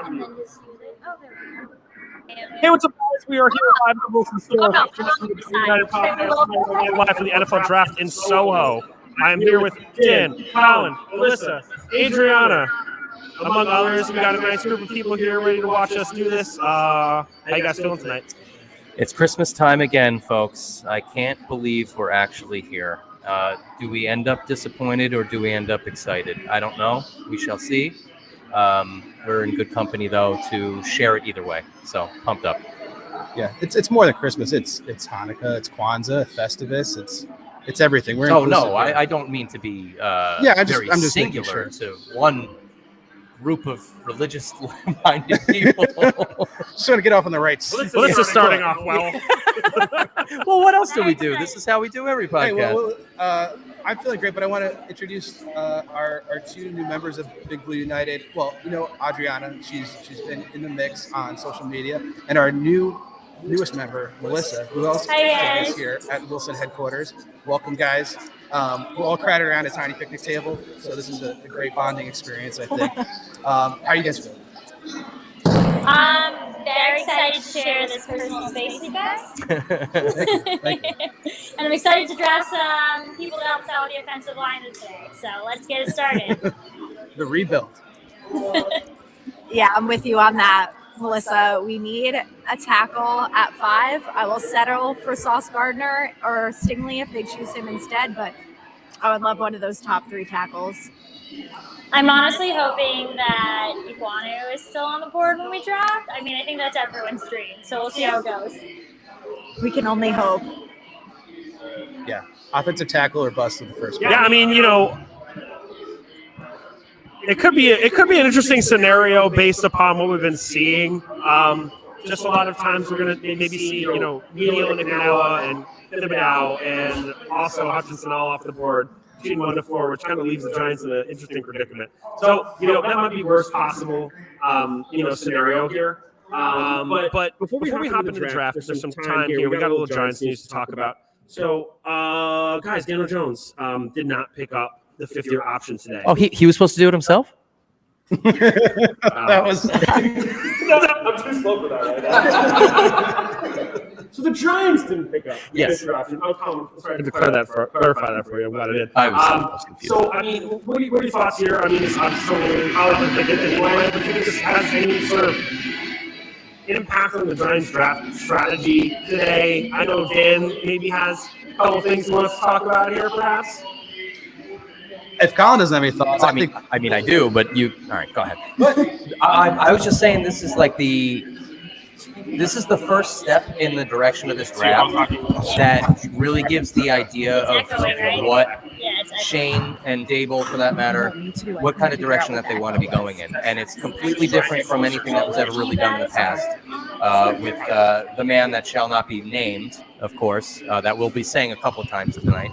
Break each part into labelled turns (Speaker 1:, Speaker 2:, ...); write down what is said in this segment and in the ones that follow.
Speaker 1: And then just use it. Oh, there we go.
Speaker 2: Hey, what's up, guys? We are here live at Wilson Store. Live for the NFL Draft in Soho. I am here with Dan, Colin, Melissa, Adriana, among others. We got a nice group of people here ready to watch us do this. How you guys feeling tonight?
Speaker 3: It's Christmas time again, folks. I can't believe we're actually here. Do we end up disappointed or do we end up excited? I don't know. We shall see. We're in good company, though, to share it either way. So, pumped up.
Speaker 4: Yeah, it's more than Christmas. It's Hanukkah, it's Kwanzaa, Festivus. It's everything. We're
Speaker 3: I don't mean to be I'm just singular to one group of religious-minded people.
Speaker 4: Just want to get off on the right.
Speaker 2: Well, this is starting off well.
Speaker 3: Well, what else do we do? This is how we do every podcast.
Speaker 4: Hey, I'm feeling great, but I want to introduce our two new members of Big Blue United. Well, Adriana, she's been in the mix on social media, and our newest member, Melissa, who also is here at Wilson headquarters. Welcome, guys. We're all crowded around a tiny picnic table, so this is a great bonding experience, I think. How are you guys feeling?
Speaker 1: I'm very excited to share this personal space with you guys.
Speaker 4: Thank you.
Speaker 1: And I'm excited to draft some people to help out with the offensive line today. So let's get it started.
Speaker 4: The rebuild.
Speaker 5: Yeah, I'm with you on that, Melissa. We need a tackle at 5. I will settle for Sauce Gardner or Stingley if they choose him instead, but I would love one of those top 3 tackles.
Speaker 1: I'm honestly hoping that Iguanu is still on the board when we draft. I mean, I think that's everyone's dream, so we'll see how it goes.
Speaker 5: We can only hope.
Speaker 4: Yeah, offensive tackle or bust in the first pick.
Speaker 2: Yeah, I mean, it could be an interesting scenario based upon what we've been seeing. Just a lot of times we're going to maybe see, Neal and Iguana and Thibodeau and also Hutchinson all off the board. 1 to 4, which kind of leaves the Giants in an interesting predicament. So, that might be worst possible, scenario here. But before we hop into the draft, there's some time here. We got a little Giants news to talk about. So, guys, Daniel Jones did not pick up the 5th-year option today.
Speaker 3: Oh, he was supposed to do it himself?
Speaker 4: That was.
Speaker 2: I'm too slow for that right now. So the Giants didn't pick up the 5th-year option. I'm sorry to clarify that for you. I'm glad I did.
Speaker 3: I was confused.
Speaker 2: So, I mean, what are your thoughts here? I mean, it's obviously how I think it anyway, but do you think this has any sort of impact on the Giants draft strategy today? I know Dan maybe has a couple things he wants to talk about here, perhaps.
Speaker 4: If Colin doesn't have any thoughts,
Speaker 3: I mean, I do, but you. All right, go ahead. I was just saying this is the first step in the direction of this draft that really gives the idea of what Shane and Dable, for that matter, what kind of direction that they want to be going in. And it's completely different from anything that was ever really done in the past with the man that shall not be named, of course, that we'll be saying a couple of times tonight.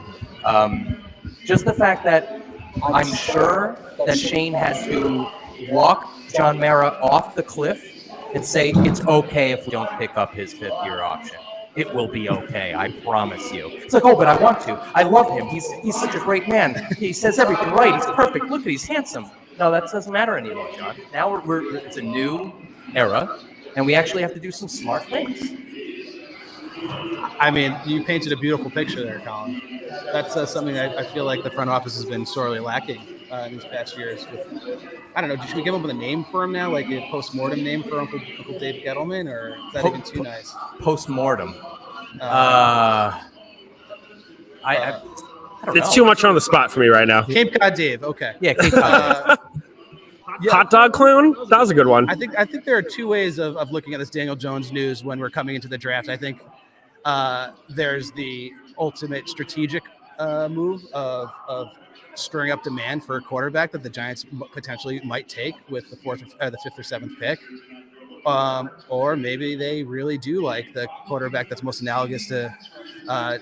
Speaker 3: Just the fact that I'm sure that Shane had to walk John Mara off the cliff and say it's okay if we don't pick up his 5th-year option. It will be okay, I promise you. It's like, oh, but I want to. I love him. He's such a great man. He says everything right. He's perfect. Look at he's handsome. No, that doesn't matter anymore, John. Now it's a new era, and we actually have to do some smart things.
Speaker 4: I mean, you painted a beautiful picture there, Colin. That's something that I feel like the front office has been sorely lacking in these past years. I don't know. Should we give him a name for him now, like a post-mortem name for Uncle Dave Gettleman, or is that even too nice?
Speaker 3: Post-mortem. I don't know.
Speaker 2: It's too much on the spot for me right now.
Speaker 4: Cape Cod Dave. Okay.
Speaker 3: Yeah, Cape Cod.
Speaker 2: Hot dog clown? That was a good one.
Speaker 4: I think there are 2 ways of looking at this Daniel Jones news when we're coming into the draft. I think there's the ultimate strategic move of stirring up demand for a quarterback that the Giants potentially might take with the 5th or 7th pick. Or maybe they really do like the quarterback that's most analogous to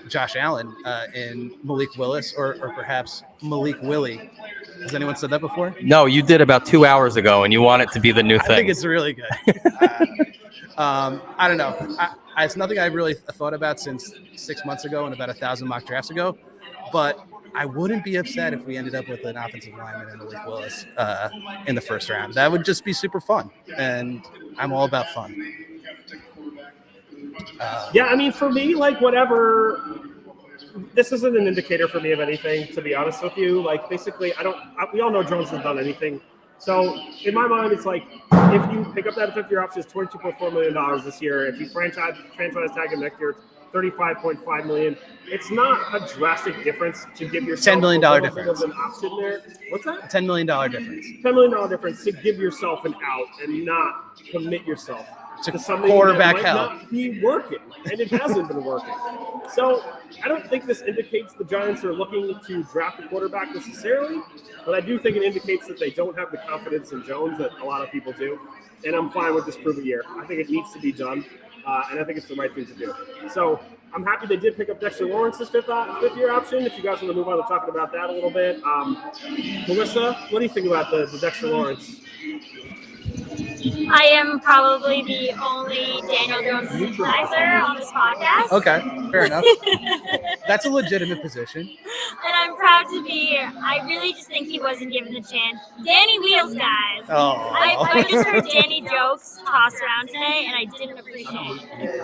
Speaker 4: Josh Allen in Malik Willis or perhaps Malik Willie. Has anyone said that before?
Speaker 3: No, you did about 2 hours ago, and you want it to be the new thing.
Speaker 4: I think it's really good. I don't know. It's nothing I really thought about since 6 months ago and about 1,000 mock drafts ago. But I wouldn't be upset if we ended up with an offensive lineman and Malik Willis in the first round. That would just be super fun, and I'm all about fun.
Speaker 2: Yeah, I mean, for me, like, whatever. This isn't an indicator for me of anything, to be honest with you. Like, basically, we all know Jones hasn't done anything. So, in my mind, it's like, if you pick up that fifth-year option, it's $22.4 million this year. If you franchise tag him next year, it's $35.5 million. It's not a drastic difference to give yourself
Speaker 4: $10 million difference.
Speaker 2: An option there. What's that?
Speaker 4: $10 million difference.
Speaker 2: $10 million difference to give yourself an out and not commit yourself to something
Speaker 4: quarterback
Speaker 2: that might not be working, and it hasn't been working. So I don't think this indicates the Giants are looking to draft a quarterback necessarily, but I do think it indicates that they don't have the confidence in Jones that a lot of people do, and I'm fine with this prove-it year. I think it needs to be done, and I think it's the right thing to do. So I'm happy they did pick up Dexter Lawrence's fifth-year option. If you guys want to move on to talking about that a little bit. Melissa, what do you think about the Dexter Lawrence?
Speaker 1: I am probably the only Daniel Jones sympathizer on this podcast.
Speaker 4: Okay, fair enough. That's a legitimate position.
Speaker 1: And I'm proud to be here. I really just think he wasn't given the chance. Danny Wheels, guys.
Speaker 4: Oh.
Speaker 1: I just heard Danny jokes tossed around today, and I didn't appreciate it.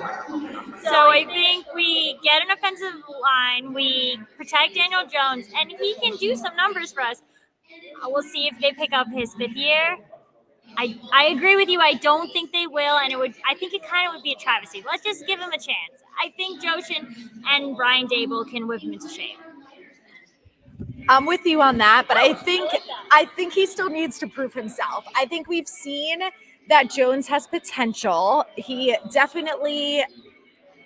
Speaker 1: So I think we get an offensive line, we protect Daniel Jones, and he can do some numbers for us. We'll see if they pick up his fifth year. I agree with you. I don't think they will, and I think it kind of would be a travesty. Let's just give him a chance. I think Joshin and Brian Dable can whip him into shape.
Speaker 5: I'm with you on that, but I think he still needs to prove himself. I think we've seen that Jones has potential. He definitely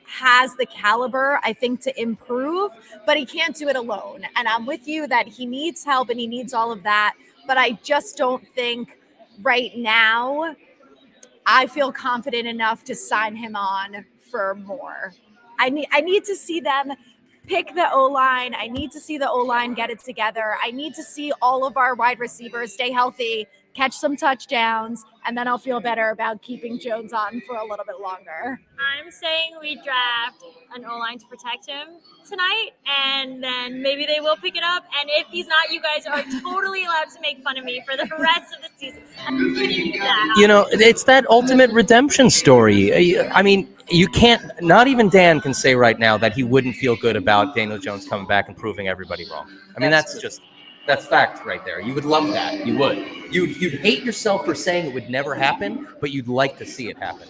Speaker 5: has the caliber, I think, to improve, but he can't do it alone. And I'm with you that he needs help and he needs all of that, but I just don't think right now I feel confident enough to sign him on for more. I need to see them pick the O-line. I need to see the O-line get it together. I need to see all of our wide receivers stay healthy, catch some touchdowns, and then I'll feel better about keeping Jones on for a little bit longer.
Speaker 1: I'm saying we draft an O-line to protect him tonight, and then maybe they will pick it up. And if he's not, you guys are totally allowed to make fun of me for the rest of the season. I'm giving you that.
Speaker 3: You know, it's that ultimate redemption story. I mean, you can't, not even Dan can say right now that he wouldn't feel good about Daniel Jones coming back and proving everybody wrong. I mean, that's fact right there. You would love that. You would. You'd hate yourself for saying it would never happen, but you'd like to see it happen.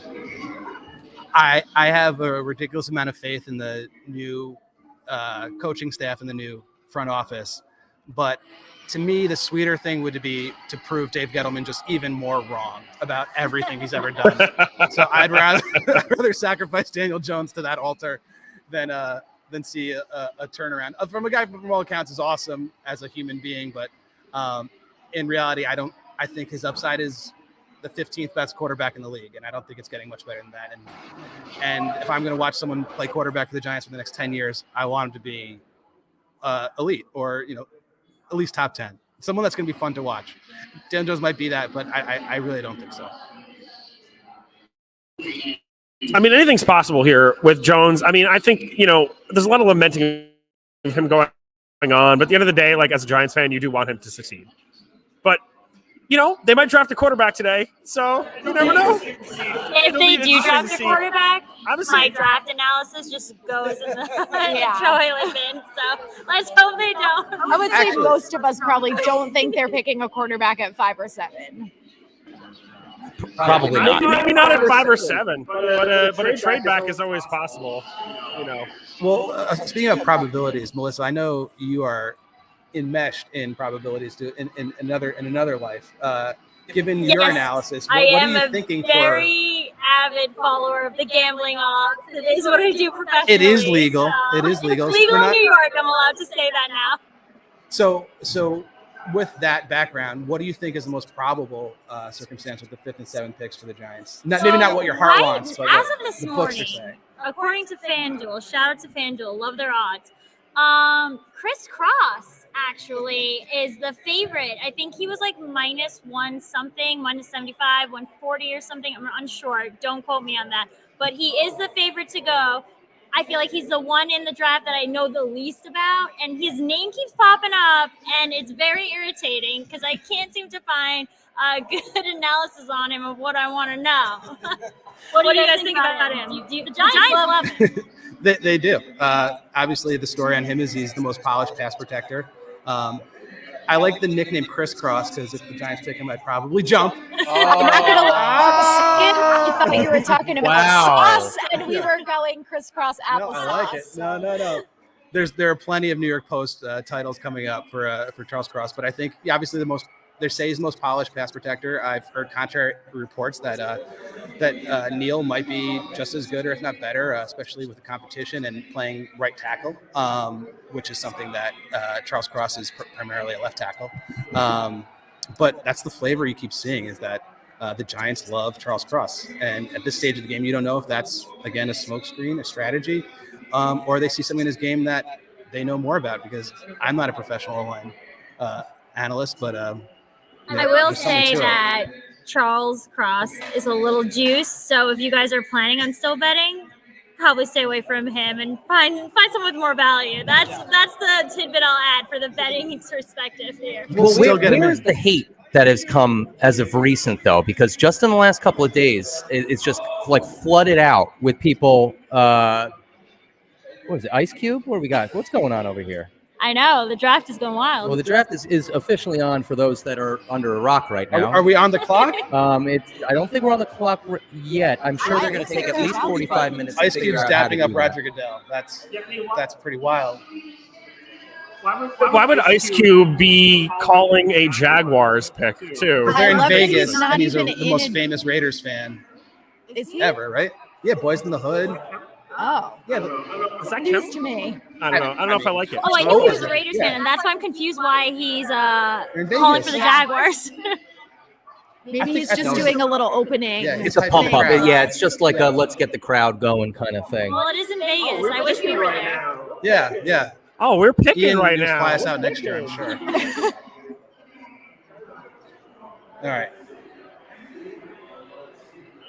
Speaker 4: I have a ridiculous amount of faith in the new coaching staff and the new front office, but to me, the sweeter thing would be to prove Dave Gettleman just even more wrong about everything he's ever done. So I'd rather sacrifice Daniel Jones to that altar than see a turnaround from a guy who, from all accounts, is awesome as a human being, but in reality, I think his upside is the 15th best quarterback in the league, and I don't think it's getting much better than that. And if I'm going to watch someone play quarterback for the Giants for the next 10 years, I want him to be elite, or at least top 10. Someone that's going to be fun to watch. Dan Jones might be that, but I really don't think so.
Speaker 2: I mean, anything's possible here with Jones. I mean, I think, there's a lot of lamenting of him going on, but at the end of the day, like, as a Giants fan, you do want him to succeed. But, they might draft a quarterback today, so you never know.
Speaker 1: If they do draft a quarterback, my draft analysis just goes in the toilet bin. So let's hope they don't.
Speaker 5: I would say most of us probably don't think they're picking a quarterback at 5 or 7.
Speaker 3: Probably not.
Speaker 2: Maybe not at 5 or 7, but a trade back is always possible.
Speaker 4: Well, speaking of probabilities, Melissa, I know you are enmeshed in probabilities in another life. Given your analysis, what are you thinking for?
Speaker 1: I am a very avid follower of the gambling odds. It is what I do professionally.
Speaker 4: It is legal. So. It is legal.
Speaker 1: It's legal in New York. I'm allowed to say that now.
Speaker 4: So with that background, what do you think is the most probable circumstance with the 5th and 7th picks for the Giants? Maybe not what your heart wants, but
Speaker 1: as of this morning, according to FanDuel, shout out to FanDuel, love their odds. Chris Cross actually is the favorite. I think he was like minus one something, minus 75, 140 or something. I'm unsure. Don't quote me on that. But he is the favorite to go. I feel like he's the one in the draft that I know the least about, and his name keeps popping up, and it's very irritating because I can't seem to find a good analysis on him of what I want to know. What do you guys think about him? The Giants love him.
Speaker 4: They do. Obviously, the story on him is he's the most polished pass protector. I like the nickname Criss Cross because if the Giants pick him, I'd probably jump.
Speaker 5: I'm not gonna I thought you were talking about sauce, and we were going crisscross applesauce.
Speaker 4: No, I like it. No. There are plenty of New York Post titles coming up for Charles Cross, but I think obviously they say he's the most polished pass protector. I've heard contrary reports that Neal might be just as good, or if not better, especially with the competition and playing right tackle, which is something that Charles Cross is primarily a left tackle. But that's the flavor you keep seeing, is that the Giants love Charles Cross. And at this stage of the game, you don't know if that's, again, a smokescreen, a strategy, or they see something in his game that they know more about, because I'm not a professional line analyst, but
Speaker 1: I will say that Charles Cross is a little juice. So if you guys are planning on still betting, probably stay away from him and find someone with more value. That's the tidbit I'll add for the betting perspective here.
Speaker 3: Well, where's the hate that has come as of recent, though? Because just in the last couple of days, it's just like flooded out with people. What is it, Ice Cube? What do we got? What's going on over here?
Speaker 1: I know, the draft is going wild.
Speaker 3: Well, the draft is officially on for those that are under a rock right now.
Speaker 4: Are we on the clock?
Speaker 3: I don't think we're on the clock yet. I'm sure they're going to take at least 45 minutes.
Speaker 4: Ice Cube's dapping up Roger Goodell. That's pretty wild.
Speaker 2: Why would Ice Cube be calling a Jaguars pick too?
Speaker 4: Because they're in Vegas,
Speaker 5: he's not
Speaker 4: and he's
Speaker 5: even
Speaker 4: the most famous Raiders fan ever, right? Yeah, Boys in the Hood.
Speaker 5: Oh,
Speaker 4: Yeah,
Speaker 2: Does that
Speaker 5: news
Speaker 2: count?
Speaker 5: to me.
Speaker 2: I don't know if I like it.
Speaker 1: Oh, I knew he was a Raiders fan, and that's why I'm confused why he's
Speaker 4: in
Speaker 1: calling
Speaker 4: Vegas.
Speaker 1: for the Jaguars.
Speaker 5: Maybe he's just doing a little opening.
Speaker 4: Yeah,
Speaker 3: It's a pump up. Yeah, it's just like a let's get the crowd going kind of thing.
Speaker 1: Well, it is in Vegas. I wish we were there.
Speaker 4: Yeah.
Speaker 2: Oh, we're picking
Speaker 4: Ian
Speaker 2: right
Speaker 4: will
Speaker 2: now.
Speaker 4: fly us out next year, I'm sure. All right.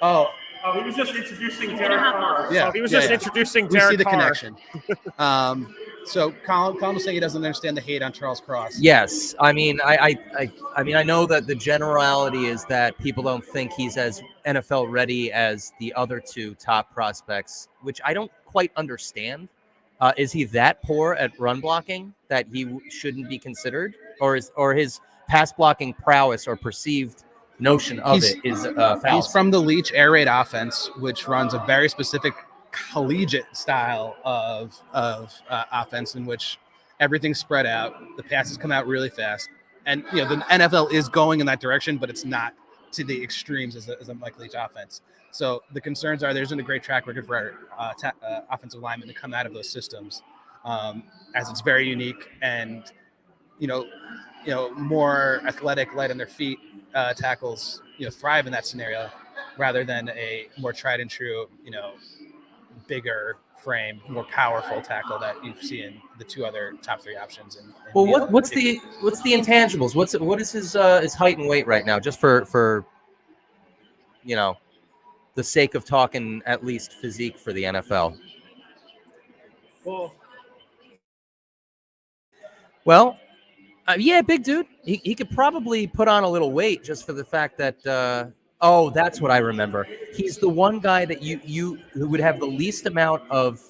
Speaker 4: Oh,
Speaker 2: He was just introducing Derek Carr.
Speaker 4: Yeah,
Speaker 2: He was
Speaker 4: yeah,
Speaker 2: just
Speaker 4: yeah.
Speaker 2: introducing
Speaker 4: we
Speaker 2: Derek
Speaker 4: see the
Speaker 2: Carr.
Speaker 4: connection. So Colin was saying he doesn't understand the hate on Charles Cross.
Speaker 3: Yes, I mean, I know that the generality is that people don't think he's as NFL ready as the other two top prospects, which I don't quite understand. Is he that poor at run blocking that he shouldn't be considered, or his pass blocking prowess or perceived notion of it is fallacy?
Speaker 4: He's from the Leach air raid offense, which runs a very specific collegiate style of offense in which everything's spread out. The passes come out really fast, and the NFL is going in that direction, but it's not to the extremes as a Mike Leach offense. So the concerns are there isn't a great track record for offensive linemen to come out of those systems, as it's very unique, and more athletic, light on their feet tackles thrive in that scenario, rather than a more tried and true bigger frame, more powerful tackle that you see in the two other top three options.
Speaker 3: Well, what's the intangibles? What is his height and weight right now? Just for the sake of talking at least physique for the NFL. Well, yeah, big dude. He could probably put on a little weight just for the fact that. That's what I remember. He's the one guy that you who would have the least amount of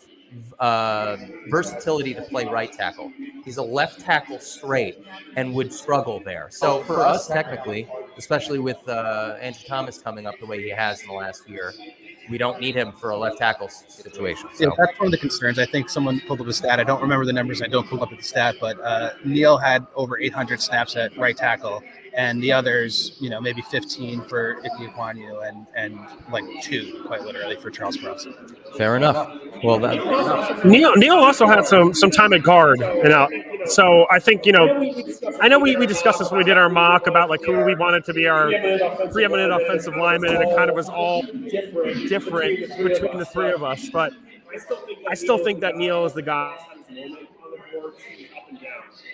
Speaker 3: versatility to play right tackle. He's a left tackle straight and would struggle there. So for us, technically, especially with Andrew Thomas coming up the way he has in the last year, we don't need him for a left tackle situation. So.
Speaker 4: Yeah, that's one of the concerns. I think someone pulled up a stat. I don't remember the numbers. I don't pull up the stat, but Neal had over 800 snaps at right tackle, and the others, maybe 15 for Ike Ekwonu and like 2, quite literally, for Charles Cross.
Speaker 3: Fair enough. Well,
Speaker 2: Neal also had some time at guard, so I think I know we discussed this when we did our mock about like who we wanted to be our preeminent offensive lineman, and it kind of was all different between the three of us. But I still think that Neal is the guy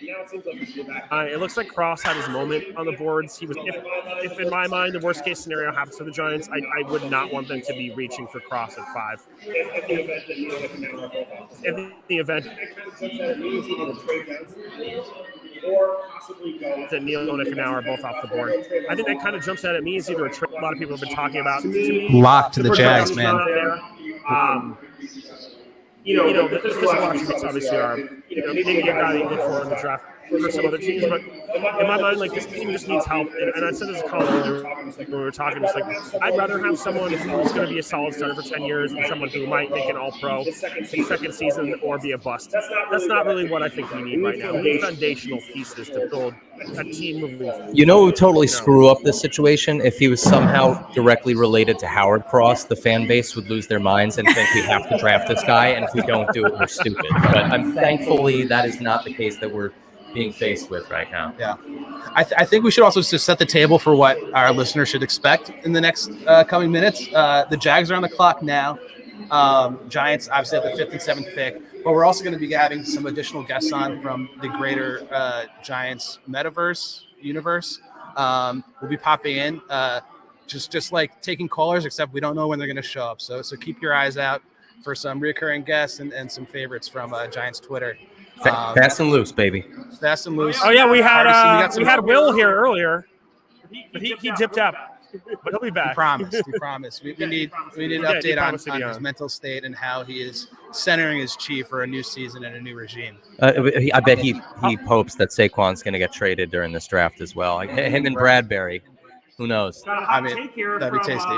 Speaker 2: It looks like Cross had his moment on the boards. He was, if in my mind the worst case scenario happens to the Giants, I would not want them to be reaching for Cross at 5. In the event that Neil and Nicanau are both off the board, I think that kind of jumps out at me as either a trade. A lot of people have been talking about.
Speaker 4: Lock to the Jags, man.
Speaker 2: There's a lot of things obviously are, maybe a guy that you look for in the draft for some other teams, but in my mind, like, this team just needs help. And I said this to earlier when we were talking, it's like, I'd rather have someone who's going to be a solid starter for 10 years than someone who might make an all-pro in second season or be a bust. That's not really what I think we need right now. We need foundational pieces to build a team moving forward.
Speaker 3: You know who would totally screw up this situation? If he was somehow directly related to Howard Cross, the fan base would lose their minds and think we have to draft this guy, and if we don't do it, we're stupid. But thankfully, that is not the case that we're being faced with right now.
Speaker 4: Yeah. I think we should also just set the table for what our listeners should expect in the next coming minutes. The Jags are on the clock now. Giants obviously have the 5th and 7th pick, but we're also going to be having some additional guests on from the greater Giants metaverse universe. We'll be popping in, just like taking callers, except we don't know when they're going to show up. So keep your eyes out for some recurring guests and some favorites from Giants Twitter.
Speaker 3: Fast and loose, baby.
Speaker 4: Fast and loose.
Speaker 2: Oh yeah, we had Will here earlier, but he dipped out. But he'll be back.
Speaker 4: He promised. We need an update on his mental state and how he is centering his chi for a new season and a new regime.
Speaker 3: I bet he hopes that Saquon's going to get traded during this draft as well. Like him and Bradbury. Who knows?
Speaker 4: I mean, that'd be tasty.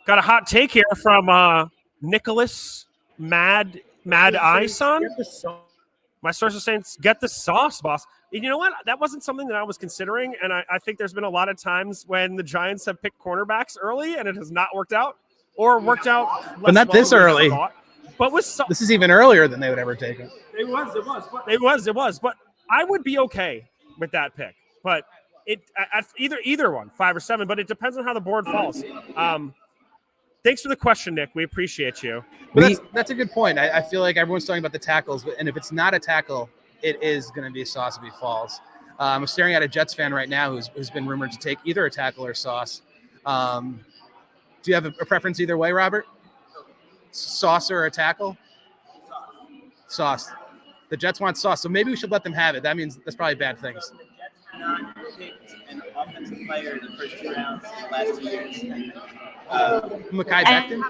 Speaker 2: Got a hot take here from Nicholas Mad Eye Son. My source is saying, get the sauce, boss. And you know what? That wasn't something that I was considering, and I think there's been a lot of times when the Giants have picked cornerbacks early and it has not worked out, or worked out
Speaker 4: but not this early.
Speaker 2: But
Speaker 4: this is even earlier than they would ever take it.
Speaker 2: It was. But I would be okay with that pick. But at either one, 5 or 7. But it depends on how the board falls. Thanks for the question, Nick. We appreciate you.
Speaker 4: But that's a good point. I feel like everyone's talking about the tackles, and if it's not a tackle, it is going to be Sauce if he falls. I'm staring at a Jets fan right now who's been rumored to take either a tackle or Sauce. Do you have a preference either way, Robert? Sauce or a tackle? Sauce. The Jets want Sauce, so maybe we should let them have it. That means that's probably bad things.
Speaker 6: The Jets have not picked an offensive player in the first 2 rounds in the last 2 years.
Speaker 4: Mekhi Becton?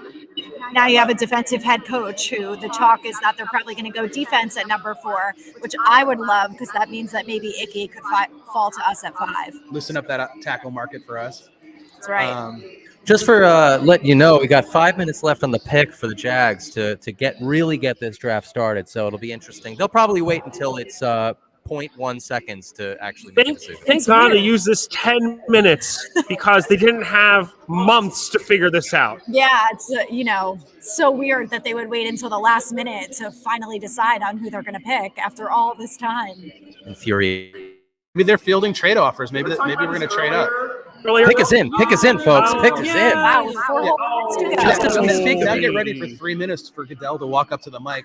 Speaker 5: Now you have a defensive head coach who the talk is that they're probably going to go defense at number 4, which I would love because that means that maybe Icky could fall to us at 5.
Speaker 4: Loosen up that tackle market for us.
Speaker 5: That's right.
Speaker 3: Just for letting you know, we got 5 minutes left on the pick for the Jags to really get this draft started. So it'll be interesting. They'll probably wait until it's 0.1 seconds to actually make a decision.
Speaker 2: Thank God they used this 10 minutes because they didn't have months to figure this out.
Speaker 5: Yeah, it's so weird that they would wait until the last minute to finally decide on who they're going to pick after all this time.
Speaker 3: Infuriating.
Speaker 4: Maybe they're fielding trade offers. Maybe we're going to trade up.
Speaker 3: Pick us in, folks. Pick us in.
Speaker 5: Wow, 4 minutes to go.
Speaker 3: Just as we speak,
Speaker 4: now get ready for 3 minutes for Goodell to walk up to the mic.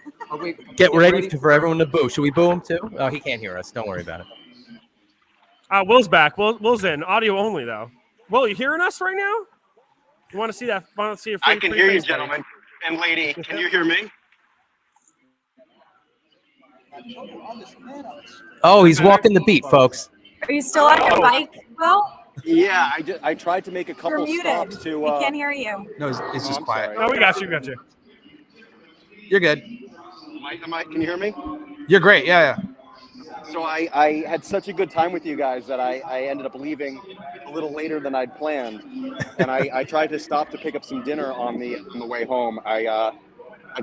Speaker 3: Get ready for everyone to boo. Should we boo him too? Oh, he can't hear us. Don't worry about it.
Speaker 2: Will's back. Will's in. Audio only, though. Will, you hearing us right now? You want to see that? Want to see if
Speaker 7: I can hear you, gentlemen and lady. Can you hear me?
Speaker 3: Oh, he's walking the beat, folks.
Speaker 5: Are you still on your bike, Will?
Speaker 7: Yeah, I tried to make a
Speaker 5: You're
Speaker 7: couple
Speaker 5: muted.
Speaker 7: stops to.
Speaker 5: We can't hear you.
Speaker 4: No, it's just quiet.
Speaker 7: Sorry.
Speaker 2: Oh, we got you.
Speaker 4: You're good.
Speaker 7: Can you hear me?
Speaker 4: You're great. Yeah.
Speaker 7: So I had such a good time with you guys that I ended up leaving a little later than I'd planned, and I tried to stop to pick up some dinner on the way home. I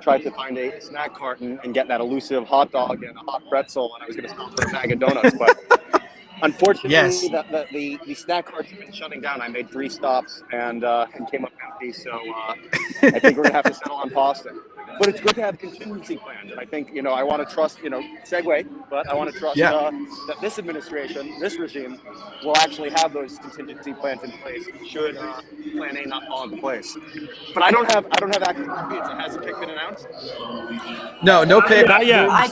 Speaker 7: tried to find a snack cart and get that elusive hot dog and a hot pretzel, and I was going to stop for a bag of donuts, but unfortunately,
Speaker 4: yes.
Speaker 7: the snack carts have been shutting down. I made 3 stops and came up empty, so I think we're going to have to settle on pasta. but it's good to have contingency plans. And I think, I want to trust, segue, but I want to trust that this administration, this regime, will actually have those contingency plans in place should Plan A not fall into place. But I don't have active bids. Has the pick been announced?
Speaker 4: No pick.
Speaker 2: Not yet.
Speaker 5: I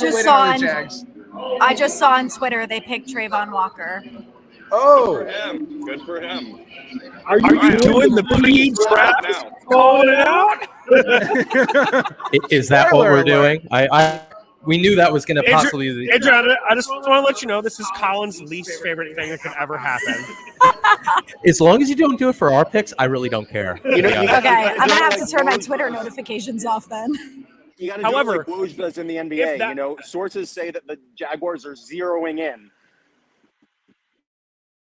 Speaker 5: just saw on Twitter they picked Trayvon Walker.
Speaker 4: Oh,
Speaker 7: Good for him.
Speaker 2: Are you doing the pre-draft
Speaker 7: now?
Speaker 2: calling it out?
Speaker 3: Is that what we're doing? We knew that was going to possibly.
Speaker 2: Adrian, I just want to let you know this is Colin's least favorite thing that could ever happen.
Speaker 3: As long as you don't do it for our picks, I really don't care.
Speaker 5: Okay, I'm gonna have to turn my Twitter notifications off then.
Speaker 7: You got to
Speaker 2: However,
Speaker 7: do it like Woj does in the NBA. Sources say that the Jaguars are zeroing in.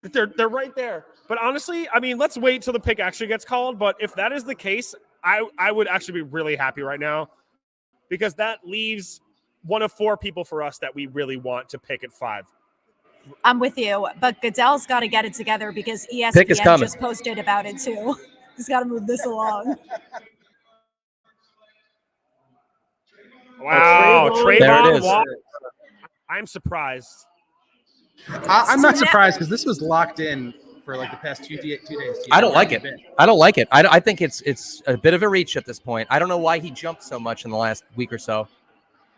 Speaker 2: They're right there. But honestly, I mean, let's wait till the pick actually gets called. But if that is the case, I would actually be really happy right now because that leaves one of 4 people for us that we really want to pick at 5.
Speaker 5: I'm with you, but Goodell's got to get it together because
Speaker 3: Pick is
Speaker 5: ESPN
Speaker 3: coming.
Speaker 5: just posted about it too. He's got to move this along.
Speaker 2: Wow,
Speaker 3: There it
Speaker 2: Trayvon
Speaker 3: is.
Speaker 2: Walker. I'm surprised.
Speaker 4: I'm not surprised because this was locked in for like the past 2 days.
Speaker 3: I don't like it. I don't like it. I think it's a bit of a reach at this point. I don't know why he jumped so much in the last week or so.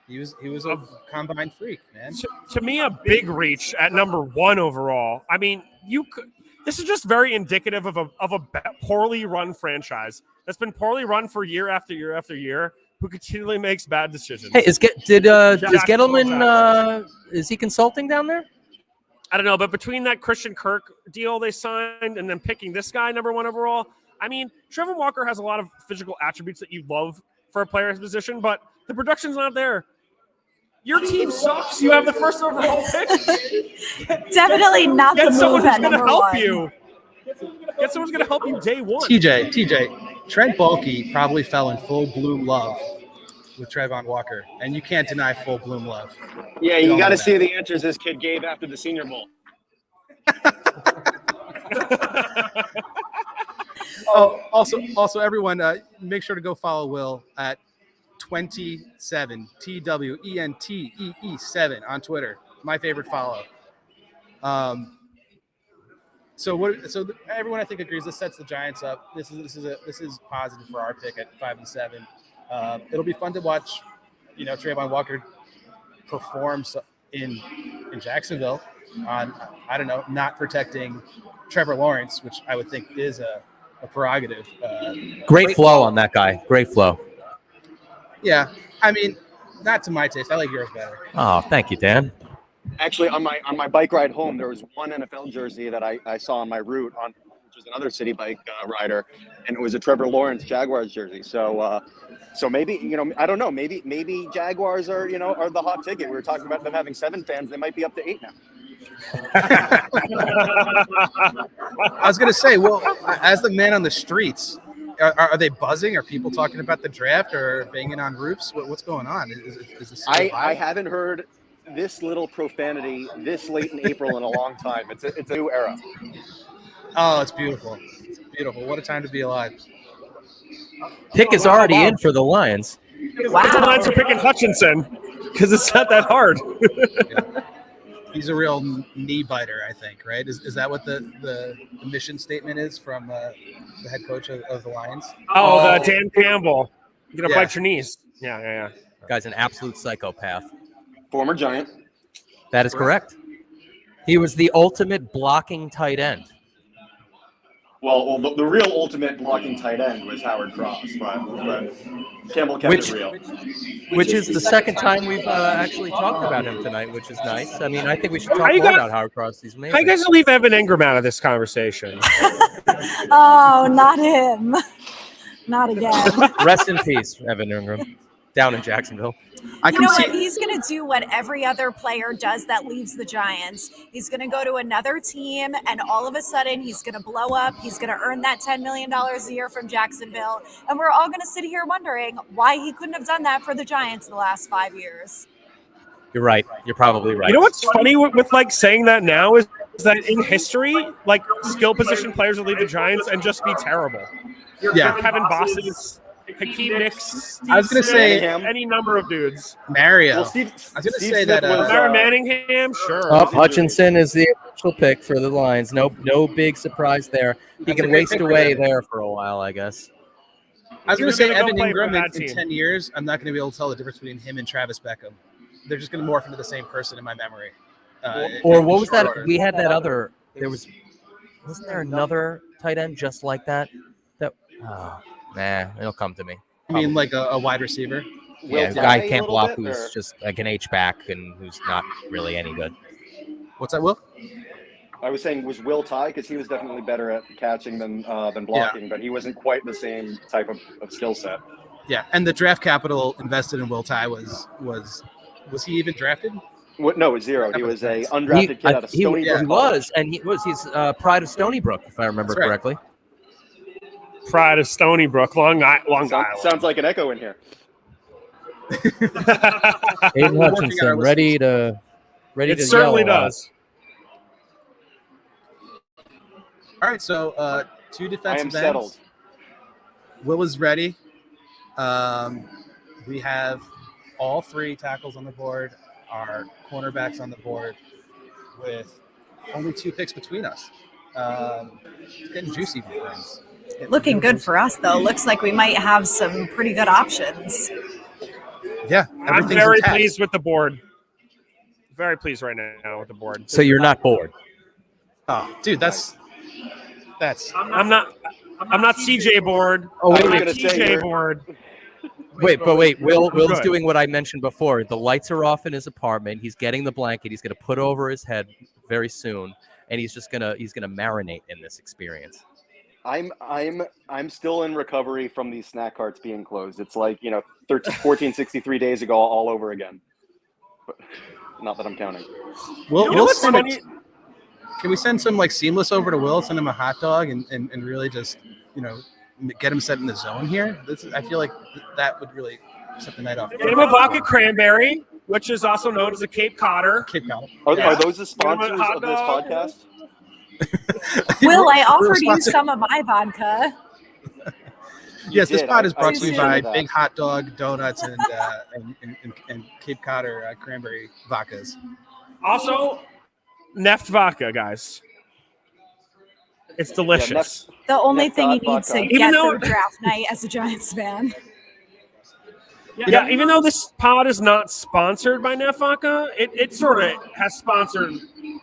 Speaker 4: He was a combine freak, man.
Speaker 2: To me, a big reach at number 1 overall. I mean, this is just very indicative of a poorly run franchise that's been poorly run for year after year after year, who continually makes bad decisions.
Speaker 3: Hey, is Gettleman? Is he consulting down there?
Speaker 2: I don't know, but between that Christian Kirk deal they signed and then picking this guy number 1 overall, I mean, Trevor Walker has a lot of physical attributes that you love for a player's position, but the production's not there. Your team sucks. You have the first overall pick.
Speaker 5: Definitely not
Speaker 2: Get
Speaker 5: the
Speaker 2: someone
Speaker 5: move
Speaker 2: who's
Speaker 5: at
Speaker 2: going to
Speaker 5: number
Speaker 2: help
Speaker 5: 1.
Speaker 2: you. Get someone who's going to help you day 1.
Speaker 4: TJ, Trent Baalke probably fell in full bloom love with Trayvon Walker, and you can't deny full bloom love.
Speaker 7: Yeah, you got to see the answers this kid gave after the Senior Bowl.
Speaker 4: Also, everyone, make sure to go follow Will at 27 TWENTEE7 on Twitter. My favorite follow. So everyone I think agrees this sets the Giants up. This is positive for our pick at 5 and 7. It'll be fun to watch, Trayvon Walker perform in Jacksonville on not protecting Trevor Lawrence, which I would think is a prerogative.
Speaker 3: Great flow on that guy. Great flow.
Speaker 4: Yeah, I mean, not to my taste. I like yours better.
Speaker 3: Oh, thank you, Dan.
Speaker 7: Actually, on my bike ride home, there was one NFL jersey that I saw on my route which was another city bike rider, and it was a Trevor Lawrence Jaguars jersey. So maybe I don't know. Maybe Jaguars are are the hot ticket. We were talking about them having 7 fans. They might be up to 8 now.
Speaker 4: I was gonna say, well, as the man on the streets, are they buzzing? Are people talking about the draft or banging on roofs? What's going on? Is this
Speaker 7: I haven't heard this little profanity this late in April in a long time. It's a new era.
Speaker 4: Oh, it's beautiful. It's beautiful. What a time to be alive.
Speaker 3: Pick is already in for the Lions.
Speaker 5: Wow.
Speaker 2: The Lions are picking Hutchinson because it's not that hard.
Speaker 4: He's a real knee biter, I think, right? Is that what the mission statement is from the head coach of the Lions?
Speaker 2: Oh, Dan Campbell. You're going to bite your knees. Yeah.
Speaker 3: Guy's an absolute psychopath.
Speaker 7: Former Giant.
Speaker 3: That is correct. He was the ultimate blocking tight end.
Speaker 7: Well, the real ultimate blocking tight end was Howard Cross, but Campbell kept it real.
Speaker 3: Which is the second time we've actually talked about him tonight, which is nice. I mean, I think we should talk more about Howard Cross. He's amazing.
Speaker 2: How you guys gonna leave Evan Ingram out of this conversation?
Speaker 5: Oh, not him. Not again.
Speaker 3: Rest in peace, Evan Ingram, down in Jacksonville.
Speaker 5: You know what? He's going to do what every other player does that leaves the Giants. He's going to go to another team, and all of a sudden, he's going to blow up. He's going to earn that $10 million a year from Jacksonville. And we're all going to sit here wondering why he couldn't have done that for the Giants the last 5 years.
Speaker 3: You're right. You're probably right.
Speaker 2: You know what's funny with like saying that now is that in history, like skill position players will leave the Giants and just be terrible.
Speaker 4: Yeah.
Speaker 2: Kevin Boston's Hakeem Nicks.
Speaker 4: I was gonna say
Speaker 2: any number of dudes.
Speaker 4: Mario.
Speaker 7: Well, Steve,
Speaker 4: I was gonna
Speaker 7: Steve
Speaker 4: say
Speaker 7: Smith
Speaker 4: that
Speaker 7: was,
Speaker 2: Aaron Manningham, sure.
Speaker 3: Oh, Hutchinson is the official pick for the Lions. No big surprise there. He
Speaker 4: That's a
Speaker 3: can
Speaker 4: great
Speaker 3: waste
Speaker 4: pick for
Speaker 3: away
Speaker 4: them.
Speaker 3: there for a while, I guess.
Speaker 4: I was
Speaker 2: He
Speaker 4: going to
Speaker 2: was
Speaker 4: say
Speaker 2: gonna go
Speaker 4: Evan
Speaker 2: play for
Speaker 4: Ingram
Speaker 2: that
Speaker 4: in
Speaker 2: team.
Speaker 4: 10 years. I'm not going to be able to tell the difference between him and Travis Beckham. They're just going to morph into the same person in my memory.
Speaker 3: Or
Speaker 4: in
Speaker 3: what was
Speaker 4: short
Speaker 3: that?
Speaker 4: order.
Speaker 3: We had that other. Wasn't there another tight end just like that? It'll come to me.
Speaker 4: I mean, like a wide receiver.
Speaker 3: Yeah, a
Speaker 7: Will
Speaker 3: guy
Speaker 7: Tye a
Speaker 3: can't
Speaker 7: little
Speaker 3: block
Speaker 7: bit,
Speaker 3: who's
Speaker 7: or-
Speaker 3: just like an H-back and who's not really any good.
Speaker 4: What's that, Will?
Speaker 7: I was saying, was Will Tye, because he was definitely better at catching than blocking, but he wasn't quite the same type of skill set.
Speaker 4: Yeah, and the draft capital invested in Will Tye was he even drafted?
Speaker 7: No, it was zero. He was a undrafted kid out of Stony Brook.
Speaker 3: He was, and he's Pride of Stony Brook, if I remember
Speaker 4: That's right.
Speaker 3: correctly.
Speaker 2: Pride of Stony Brook, Long Island.
Speaker 7: Sounds like an echo in here.
Speaker 3: Aiden Hutchinson, ready to
Speaker 2: It certainly
Speaker 3: yell a lot.
Speaker 2: does.
Speaker 4: All right, so two
Speaker 7: I
Speaker 4: defensive
Speaker 7: am
Speaker 4: ends.
Speaker 7: settled.
Speaker 4: Will is ready. We have all three tackles on the board, our cornerbacks on the board, with only 2 picks between us. It's getting juicy, my friends.
Speaker 5: Looking good for us, though. Looks like we might have some pretty good options.
Speaker 4: Yeah,
Speaker 2: I'm
Speaker 4: everything's
Speaker 2: very
Speaker 4: intact.
Speaker 2: pleased with the board. Very pleased right now with the board.
Speaker 3: So you're not bored.
Speaker 4: Oh, dude, that's.
Speaker 2: I'm not CJ board.
Speaker 3: Oh, wait,
Speaker 2: I'm
Speaker 7: wait.
Speaker 2: not TJ board.
Speaker 3: Wait, Will's
Speaker 2: Good.
Speaker 3: doing what I mentioned before. The lights are off in his apartment. He's getting the blanket. He's going to put over his head very soon, and he's gonna marinate in this experience.
Speaker 7: I'm still in recovery from these snack carts being closed. It's like 1463 days ago all over again. But not that I'm counting.
Speaker 4: Will,
Speaker 2: You know what's
Speaker 4: send
Speaker 2: funny?
Speaker 4: Can we send some like seamless over to Will? Send him a hot dog and really just get him set in the zone here. I feel like that would really set the night off.
Speaker 2: Get him a vodka cranberry, which is also known as a Cape Codder.
Speaker 4: Cape Cod.
Speaker 7: Are those the sponsors
Speaker 2: You want a hot
Speaker 7: of this
Speaker 2: dog?
Speaker 7: podcast?
Speaker 5: Will, I
Speaker 4: We're
Speaker 5: offered you
Speaker 4: sponsored-
Speaker 5: some of my vodka.
Speaker 4: Yes, this
Speaker 7: did.
Speaker 4: pod is
Speaker 7: I
Speaker 4: brought to you
Speaker 5: did.
Speaker 4: by
Speaker 7: that.
Speaker 4: Big Hot Dog Donuts and Cape Codder cranberry vodkas.
Speaker 2: Also, Neft vodka, guys. It's delicious.
Speaker 5: The only
Speaker 7: Next
Speaker 5: thing you
Speaker 7: God
Speaker 5: need to
Speaker 7: vodka.
Speaker 2: Even
Speaker 5: get
Speaker 2: though-
Speaker 5: through draft night as a Giants fan.
Speaker 2: Yeah, even though this pod is not sponsored by Neft vodka, it sort of has sponsored.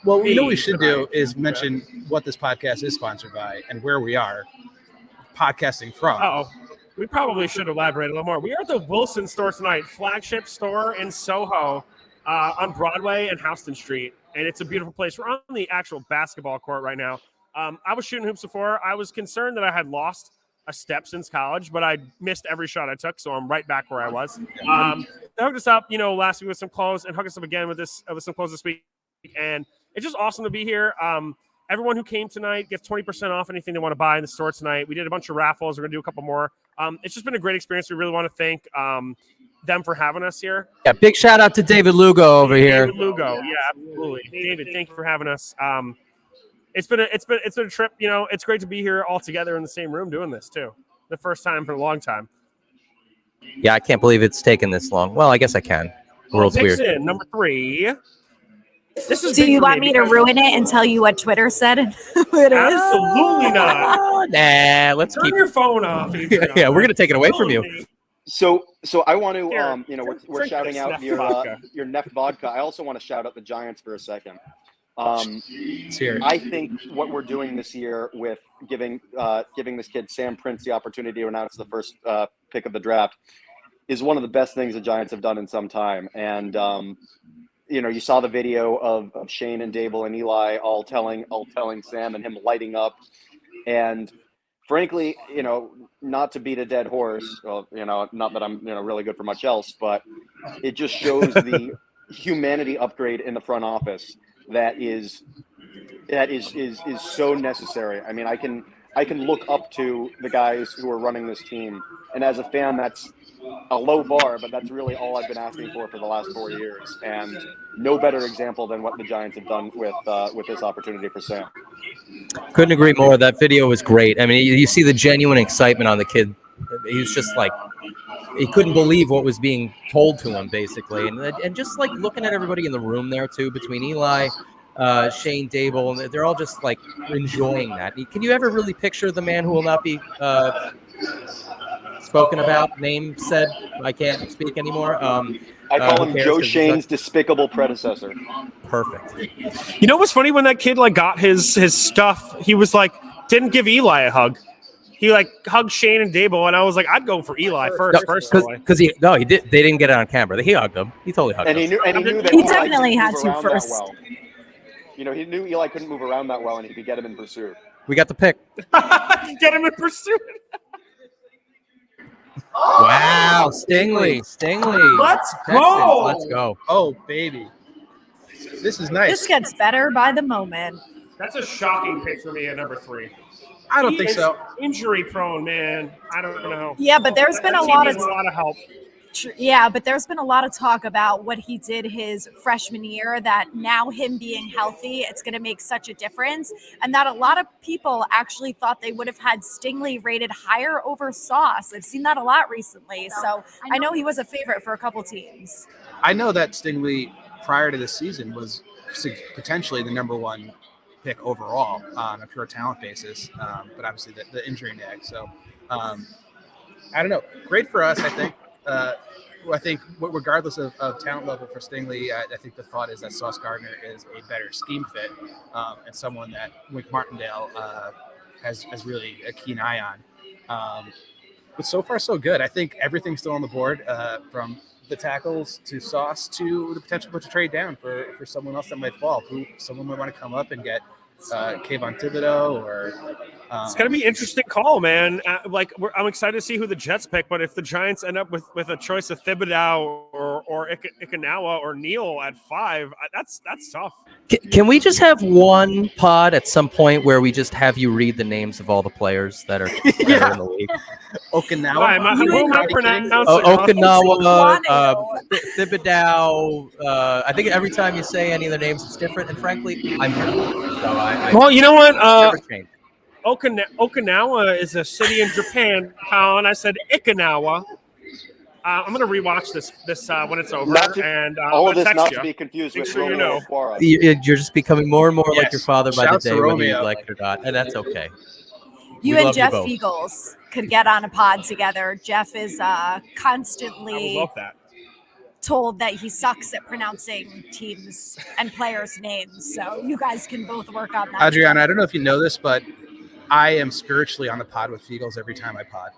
Speaker 4: Well, you know what we
Speaker 2: Me
Speaker 4: should do is mention what this podcast is sponsored by and where we are podcasting from.
Speaker 2: Oh, we probably should elaborate a little more. We are at the Wilson store tonight, flagship store in Soho, on Broadway and Houston Street, and it's a beautiful place. We're on the actual basketball court right now. I was shooting hoops before. I was concerned that I had lost a step since college, but I missed every shot I took, so I'm right back where I was. They hooked us up, last week with some clothes, and hooked us up again with some clothes this week, and it's just awesome to be here. Everyone who came tonight gets 20% off anything they want to buy in the store tonight. We did a bunch of raffles. We're going to do a couple more. It's just been a great experience. We really want to thank them for having us here.
Speaker 3: Yeah, big shout out to David Lugo over here.
Speaker 2: David Lugo. Yeah, absolutely. David, thank you for having us. It's been a trip. It's great to be here all together in the same room doing this too. The first time for a long time.
Speaker 3: Yeah, I can't believe it's taken this long. Well, I guess I can. The world's
Speaker 2: Picks
Speaker 3: weird.
Speaker 2: in number 3. This is
Speaker 5: Do
Speaker 2: big
Speaker 5: you
Speaker 2: for
Speaker 5: want me to
Speaker 2: because-
Speaker 5: ruin it and tell you what Twitter said and who it is?
Speaker 2: Absolutely not.
Speaker 3: Nah, let's
Speaker 2: Turn
Speaker 3: keep.
Speaker 2: your phone off. Adrian.
Speaker 3: Yeah, we're gonna take it away from you.
Speaker 7: So I want to,
Speaker 2: Here,
Speaker 7: we're
Speaker 2: drink
Speaker 7: shouting
Speaker 2: this
Speaker 7: out
Speaker 2: Neft
Speaker 7: your
Speaker 2: vodka.
Speaker 7: your Neft vodka. I also want to shout out the Giants for a second.
Speaker 4: It's here.
Speaker 7: I think what we're doing this year with giving this kid Sam Prince the opportunity to announce the first pick of the draft is one of the best things the Giants have done in some time. And you saw the video of Shane and Dable and Eli all telling Sam and him lighting up. And frankly, not to beat a dead horse, well, not that I'm really good for much else, but it just shows the humanity upgrade in the front office that is so necessary. I mean, I can look up to the guys who are running this team, and as a fan, that's a low bar, but that's really all I've been asking for the last 4 years, and no better example than what the Giants have done with this opportunity for Sam.
Speaker 3: Couldn't agree more. That video was great. I mean, you see the genuine excitement on the he was just like he couldn't believe what was being told to him, basically, and just like looking at everybody in the room there too, between Eli, Shane, Dable, and they're all just like enjoying that. Can you ever really picture the man who will not be spoken about, name said? I can't speak anymore.
Speaker 7: I call
Speaker 3: who
Speaker 7: him
Speaker 3: cares?
Speaker 7: Joe
Speaker 3: 'Cause he's
Speaker 7: Shane's despicable predecessor.
Speaker 3: perfect.
Speaker 2: You know what's funny? When that kid like got his stuff, he was like didn't give Eli a hug. He like hugged Shane and Dable, and I was like, I'd go for Eli first, personally.
Speaker 3: Because he did. They didn't get it on camera. He hugged him. He totally hugged
Speaker 7: And
Speaker 3: him.
Speaker 7: he knew that
Speaker 5: He
Speaker 7: Eli
Speaker 5: definitely
Speaker 7: couldn't
Speaker 5: had
Speaker 7: move
Speaker 5: to
Speaker 7: around that
Speaker 5: first.
Speaker 7: well. You know, he knew Eli couldn't move around that well, and he could get him in pursuit.
Speaker 3: We got the pick.
Speaker 2: Get him in pursuit.
Speaker 3: Wow, Stingley.
Speaker 2: Let's
Speaker 3: Texans,
Speaker 2: go.
Speaker 3: Let's go.
Speaker 4: Oh, baby. This is nice.
Speaker 5: This gets better by the moment.
Speaker 2: That's a shocking pick for me at number 3.
Speaker 4: I don't think so.
Speaker 2: Injury prone, man. I don't know.
Speaker 5: Yeah, but there's been a
Speaker 2: That team
Speaker 5: lot
Speaker 2: needs
Speaker 5: of
Speaker 2: a lot of help.
Speaker 5: Yeah, but there's been a lot of talk about what he did his freshman year, that now him being healthy, it's going to make such a difference. And that a lot of people actually thought they would have had Stingley rated higher over Sauce. I've seen that a lot recently. So I know he was a favorite for a couple teams.
Speaker 4: I know that Stingley, prior to this season, was potentially the number 1 pick overall on a pure talent basis, but obviously the injury nag. So I don't know. Great for us, I think. I think regardless of talent level for Stingley, I think the thought is that Sauce Gardner is a better scheme fit and someone that Wink Martindale has really a keen eye on. But so far, so good. I think everything's still on the board, from the tackles to Sauce to the potential to trade down for someone else that might fall. Someone might want to come up and get Kayvon Thibodeau or
Speaker 2: it's going to be an interesting call, man. I'm excited to see who the Jets pick, but if the Giants end up with a choice of Thibodeau or Ikanawa or Neal at 5, that's tough.
Speaker 3: Can we just have one pod at some point where we just have you read the names of all the players that are in the league?
Speaker 4: Okinawa.
Speaker 2: Why, who am I pronouncing?
Speaker 3: Okinawa, Thibodeau. I think every time you say any of the names, it's different. And frankly, I'm here. So
Speaker 2: well, you know what?
Speaker 3: Never change.
Speaker 2: Okinawa is a city in Japan, Colin. I said Ikanawa. I'm going to rewatch this when it's over.
Speaker 7: All of this not
Speaker 2: you.
Speaker 7: to be confused
Speaker 2: Make
Speaker 7: with
Speaker 2: sure you
Speaker 7: Romeo
Speaker 2: know.
Speaker 7: Suarez.
Speaker 3: You're just becoming more and more like
Speaker 4: Yes.
Speaker 3: your father by
Speaker 4: Shouts
Speaker 3: the
Speaker 4: to
Speaker 3: day, whether you
Speaker 4: Romeo.
Speaker 3: like it or not, and that's okay.
Speaker 5: You
Speaker 3: We
Speaker 5: and
Speaker 3: love you
Speaker 5: Jeff
Speaker 3: both.
Speaker 5: Eagles could get on a pod together. Jeff is
Speaker 2: I would
Speaker 5: constantly
Speaker 2: love that.
Speaker 5: told that he sucks at pronouncing teams and players' names. So you guys can both work on that.
Speaker 4: Adriana, I don't know if you know this, but I am spiritually on the pod with Fiegels every time I pod.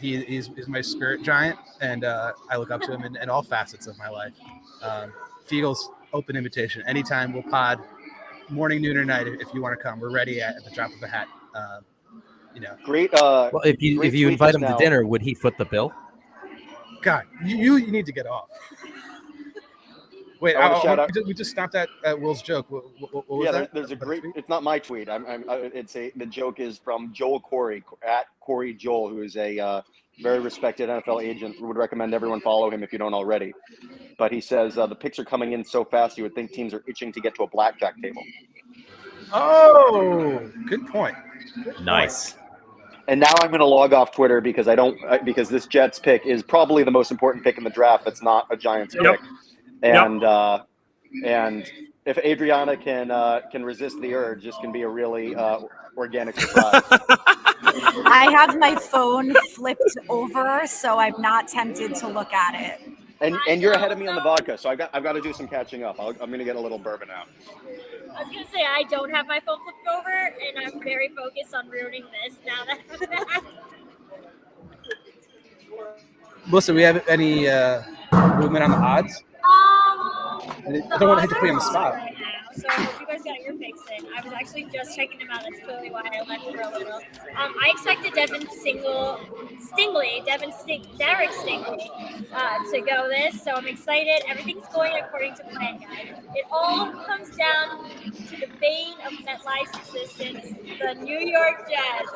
Speaker 4: He's my spirit giant, and I look up to him in all facets of my life. Fiegels, open invitation. Anytime we'll pod, morning, noon, or night. If you want to come, we're ready at the drop of a hat.
Speaker 7: Great.
Speaker 3: Well, if you
Speaker 7: great tweet
Speaker 3: invite
Speaker 7: just
Speaker 3: him to
Speaker 7: now.
Speaker 3: dinner, would he foot the bill?
Speaker 4: God, you need to get off. Wait,
Speaker 7: I wanna shout out-
Speaker 4: we just stopped at Will's joke. What was
Speaker 7: Yeah,
Speaker 4: that?
Speaker 7: there's a great. It's not my tweet. The joke is from Joel Corey at Corey Joel, who is a very respected NFL agent. Would recommend everyone follow him if you don't already. But he says the picks are coming in so fast you would think teams are itching to get to a blackjack table.
Speaker 4: Oh, good point.
Speaker 3: Nice.
Speaker 7: And now I'm going to log off Twitter because because this Jets pick is probably the most important pick in the draft. That's not a Giants pick. And if Adriana can resist the urge, this can be a really organic surprise.
Speaker 5: I have my phone flipped over, so I'm not tempted to look at it.
Speaker 7: And you're ahead of me on the vodka, so I've got to do some catching up. I'm going to get a little bourbon out.
Speaker 1: I was gonna say I don't have my phone flipped over, and I'm very focused on ruining this now that I'm back.
Speaker 4: Melissa, we have any movement on the odds? I don't want to hit the play on the spot.
Speaker 1: Right now, so you guys got your picks in. I was actually just checking them out. That's clearly why I left for a little. I expected Derek Stingley to go this, so I'm excited. Everything's going according to plan, guys. It all comes down to the bane of MetLife's existence, the New York Jets.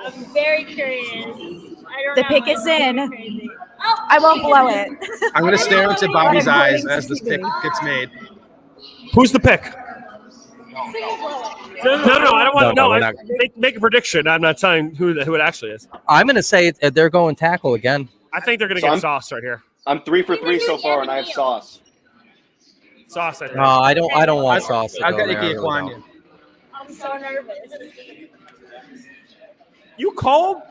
Speaker 1: I'm very curious. I don't
Speaker 5: The
Speaker 1: know.
Speaker 5: pick is
Speaker 1: I'm
Speaker 5: in.
Speaker 1: crazy. Oh,
Speaker 5: I won't blow it.
Speaker 4: I'm going to stare into Bobby's
Speaker 5: I'm
Speaker 4: eyes
Speaker 5: going
Speaker 4: as this
Speaker 5: to
Speaker 4: pick
Speaker 5: see.
Speaker 4: gets made.
Speaker 2: Who's the pick? No, I don't want.
Speaker 3: No,
Speaker 2: No,
Speaker 3: we're not.
Speaker 2: make a prediction. I'm not telling who it actually is.
Speaker 3: I'm going to say they're going tackle again.
Speaker 2: I think they're going to
Speaker 7: So
Speaker 2: get
Speaker 7: I'm-
Speaker 2: Sauce right here.
Speaker 7: I'm 3 for 3 so far, and I have Sauce.
Speaker 2: Sauce, I think.
Speaker 3: No, I don't want Sauce to
Speaker 4: I've
Speaker 3: go
Speaker 4: got
Speaker 3: there. I
Speaker 4: Ike
Speaker 3: really
Speaker 4: Ekwonu.
Speaker 3: don't.
Speaker 1: I'm so nervous.
Speaker 2: You called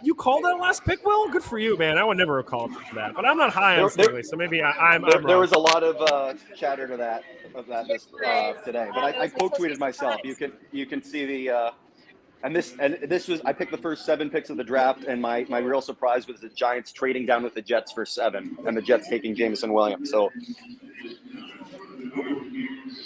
Speaker 2: that last pick, Will? Good for you, man. I would never have called that. But I'm not high on Stingley, so maybe I'm
Speaker 7: There
Speaker 2: wrong.
Speaker 7: was a lot of chatter to that this today, but I quote tweeted myself. You can see the and this was I picked the first 7 picks of the draft, and my real surprise was the Giants trading down with the Jets for 7, and the Jets taking Jameson Williams. So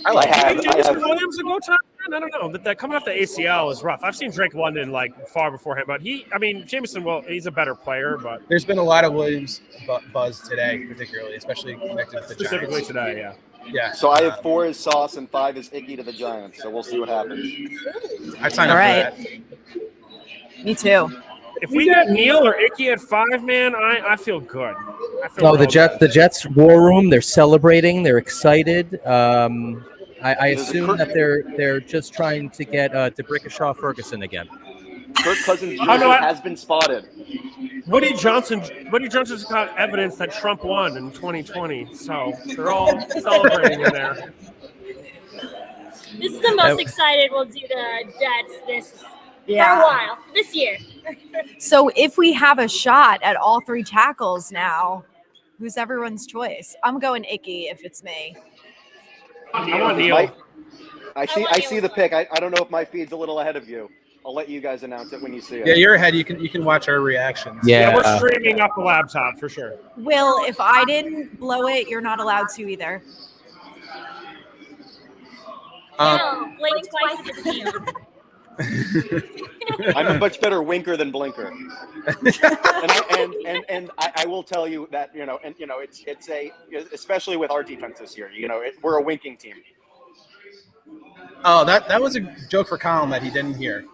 Speaker 7: I have
Speaker 2: Williams a go time? I don't know. That coming off the ACL is rough. I've seen Drake London like far before him, but Jameson, well, he's a better player, but
Speaker 4: There's been a lot of Williams buzz today, particularly, especially connected with the
Speaker 2: specifically
Speaker 4: Giants.
Speaker 2: today, yeah.
Speaker 4: Yeah.
Speaker 7: So I have 4 as Sauce and 5 as Icky to the Giants. So we'll see what happens.
Speaker 4: I signed
Speaker 5: All
Speaker 4: up
Speaker 5: right.
Speaker 4: for that.
Speaker 5: Me too.
Speaker 2: If we get Neal or Icky at 5, man, I feel good.
Speaker 3: No, the Jets war room. They're celebrating. They're excited. I assume that they're just trying to get DeBrickashaw Ferguson again.
Speaker 7: Kirk Cousins has been spotted.
Speaker 2: Woody Johnson's got evidence that Trump won in 2020, so they're all celebrating in there.
Speaker 1: This is the most excited we'll do the Jets for a
Speaker 5: Yeah.
Speaker 1: while this year.
Speaker 5: So if we have a shot at all 3 tackles now, who's everyone's choice? I'm going Icky if it's me.
Speaker 2: I want Neal.
Speaker 7: I see the pick. I don't know if my feed's a little ahead of you. I'll let you guys announce it when you see it.
Speaker 4: Yeah, you're ahead. You can watch our reactions.
Speaker 2: Yeah, we're streaming up the laptop for sure.
Speaker 5: Will, if I didn't blow it, you're not allowed to either.
Speaker 1: Blink twice if it's Neal.
Speaker 7: I'm a much better winker than blinker, and I will tell you that it's a especially with our defense this year. We're a winking team.
Speaker 4: Oh, that was a joke for Colin that he didn't hear.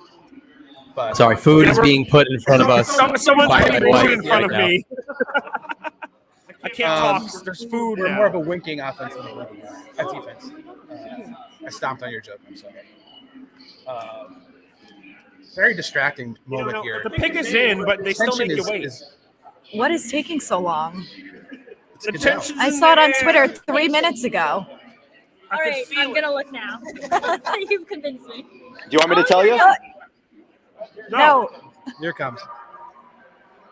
Speaker 4: But
Speaker 3: sorry, food is being put in front of us.
Speaker 2: Someone's putting food in front of
Speaker 3: now.
Speaker 2: me. I can't talk. There's food.
Speaker 4: We're
Speaker 2: now.
Speaker 4: more of a winking offense than a defense. I stomped on your joke. I'm sorry. Very distracting moment here.
Speaker 2: The pick is in, but they still make you wait.
Speaker 5: What is taking so long?
Speaker 2: The tension's
Speaker 5: I
Speaker 2: in
Speaker 5: saw it on
Speaker 2: the
Speaker 5: Twitter
Speaker 2: air.
Speaker 5: 3 minutes ago.
Speaker 1: All right, I'm going to look now. You've convinced me.
Speaker 7: Do you want me to tell you?
Speaker 5: No.
Speaker 4: Here it comes.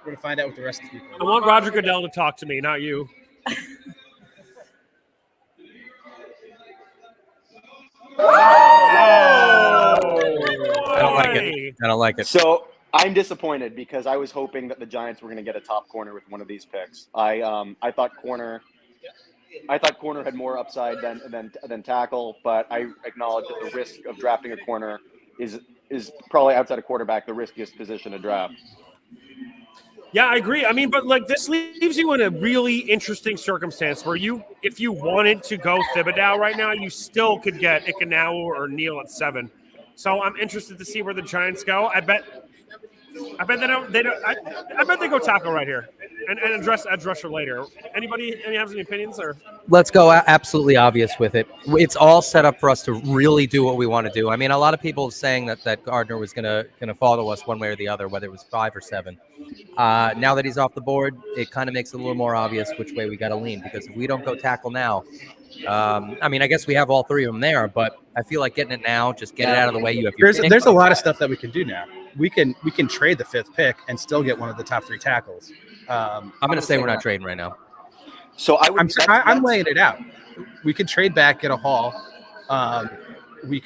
Speaker 4: We're going to find out what the rest of the people.
Speaker 2: I want Roger Goodell to talk to me, not you.
Speaker 3: I don't like it.
Speaker 7: So I'm disappointed because I was hoping that the Giants were going to get a top corner with one of these picks. I thought corner had more upside than tackle, but I acknowledge that the risk of drafting a corner is probably outside of quarterback the riskiest position to draft.
Speaker 2: Yeah, I agree. I mean, but like this leaves you in a really interesting circumstance where if you wanted to go Thibodeau right now, you still could get Ikenawu or Neal at 7. So I'm interested to see where the Giants go. I bet they go tackle right here and address edge rusher later. Anybody have any opinions or?
Speaker 3: Let's go absolutely obvious with it. It's all set up for us to really do what we want to do. I mean, a lot of people saying that Gardner was gonna follow us one way or the other, whether it was 5 or 7. Now that he's off the board, it kind of makes it a little more obvious which way we got to lean, because if we don't go tackle now, I mean, I guess we have all 3 of them there, but I feel like getting it now, just get it out of the way. You have
Speaker 4: There's a lot of stuff that we can do now. We can trade the 5th pick and still get one of the top 3 tackles.
Speaker 3: I'm going to say we're not trading right now.
Speaker 7: So
Speaker 4: I'm laying it out. We could trade back, get a haul. We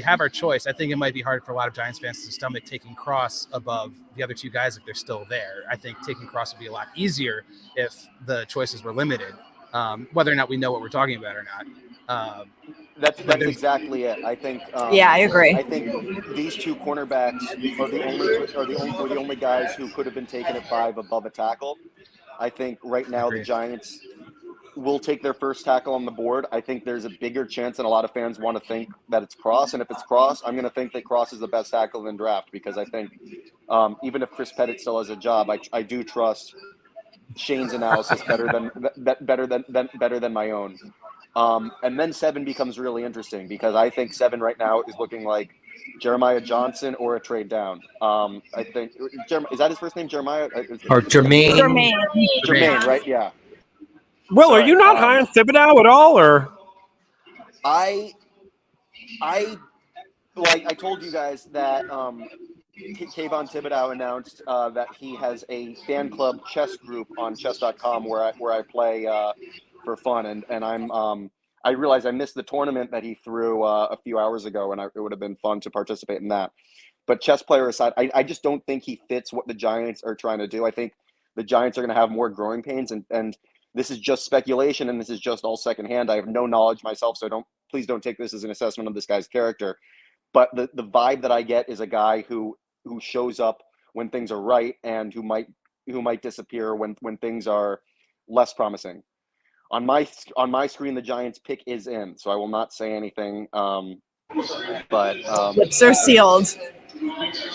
Speaker 4: have our choice. I think it might be hard for a lot of Giants fans to stomach taking Cross above the other 2 guys if they're still there. I think taking Cross would be a lot easier if the choices were limited, whether or not we know what we're talking about or not.
Speaker 7: That's exactly it. I think.
Speaker 5: I agree.
Speaker 7: I think these 2 cornerbacks are the only guys who could have been taken at 5 above a tackle. I think right now the Giants will take their first tackle on the board. I think there's a bigger chance than a lot of fans want to think that it's Cross. And if it's Cross, I'm going to think that Cross is the best tackle in draft, because I think even if Chris Pettit still has a job, I do trust Shane's analysis better than my own. And then 7 becomes really interesting because I think 7 right now is looking like Jeremiah Johnson or a trade down. I think is that his first name, Jeremiah
Speaker 3: Or Jermaine.
Speaker 7: Jermaine, right? Yeah.
Speaker 2: Will,
Speaker 7: Sorry,
Speaker 2: are you not high on Thibodeau at all, or?
Speaker 7: I told you guys that Kayvon Thibodeau announced that he has a fan club chess group on chess.com where I play for fun, and I realized I missed the tournament that he threw a few hours ago, and it would have been fun to participate in that. But chess player aside, I just don't think he fits what the Giants are trying to do. I think the Giants are going to have more growing pains, and this is just speculation, and this is just all secondhand. I have no knowledge myself, so please don't take this as an assessment of this guy's character. But the vibe that I get is a guy who shows up when things are right and who might disappear when things are less promising. On my screen, the Giants pick is in, so I will not say anything. But
Speaker 5: lips are sealed.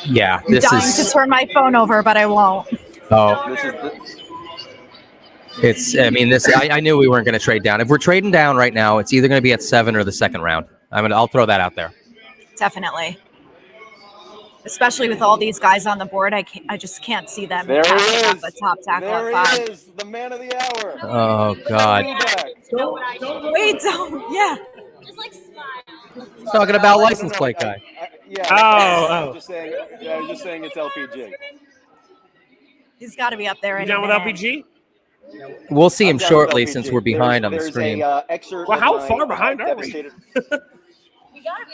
Speaker 3: Yeah,
Speaker 5: I'm dying to turn my phone over, but I won't.
Speaker 3: Oh, I knew we weren't going to trade down. If we're trading down right now, it's either going to be at 7 or the second round. I'll throw that out there.
Speaker 5: Definitely. Especially with all these guys on the board, I just can't see them passing up a top tackle
Speaker 7: there
Speaker 5: at 5.
Speaker 7: He is, the man of the hour.
Speaker 3: Oh God!
Speaker 5: Wait, don't. Yeah.
Speaker 1: Just like smile.
Speaker 3: Talking about license plate guy.
Speaker 7: I was just saying it's LPG.
Speaker 5: He's got to be up there.
Speaker 2: You down with LPG?
Speaker 3: We'll see him shortly since we're behind on the screen.
Speaker 2: Well, how far behind are we?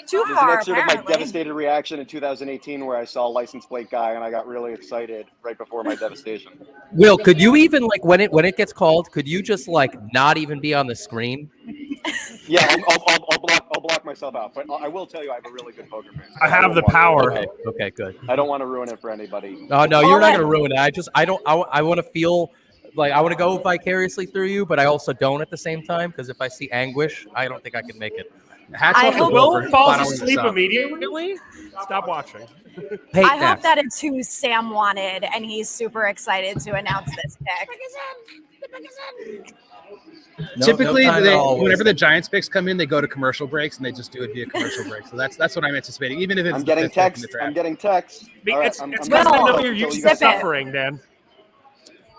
Speaker 5: Too
Speaker 7: There's
Speaker 5: far,
Speaker 7: an excerpt of my
Speaker 5: apparently.
Speaker 7: devastated reaction in 2018 where I saw license plate guy and I got really excited right before my devastation.
Speaker 3: Will, could you even when it gets called, could you just not even be on the screen?
Speaker 7: Yeah, I'll block myself out. But I will tell you, I have a really good poker face.
Speaker 2: I have the power.
Speaker 3: Okay, good.
Speaker 7: I don't want to ruin it for anybody.
Speaker 3: Oh no, you're not going to ruin it. I want to feel like I want to go vicariously through you, but I also don't at the same time because if I see anguish, I don't think I can make it.
Speaker 4: Hats off to
Speaker 2: Will
Speaker 4: for
Speaker 2: falls
Speaker 4: following
Speaker 2: asleep
Speaker 4: this up.
Speaker 2: immediately. Stop watching.
Speaker 5: I hope that it's who Sam wanted, and he's super excited to announce this pick.
Speaker 4: Typically, whenever the Giants picks come in, they go to commercial breaks, and they just do it via commercial breaks. So that's what I'm anticipating. Even if it's
Speaker 7: I'm getting text.
Speaker 4: All right,
Speaker 2: It's because they know you're used to suffering, Dan.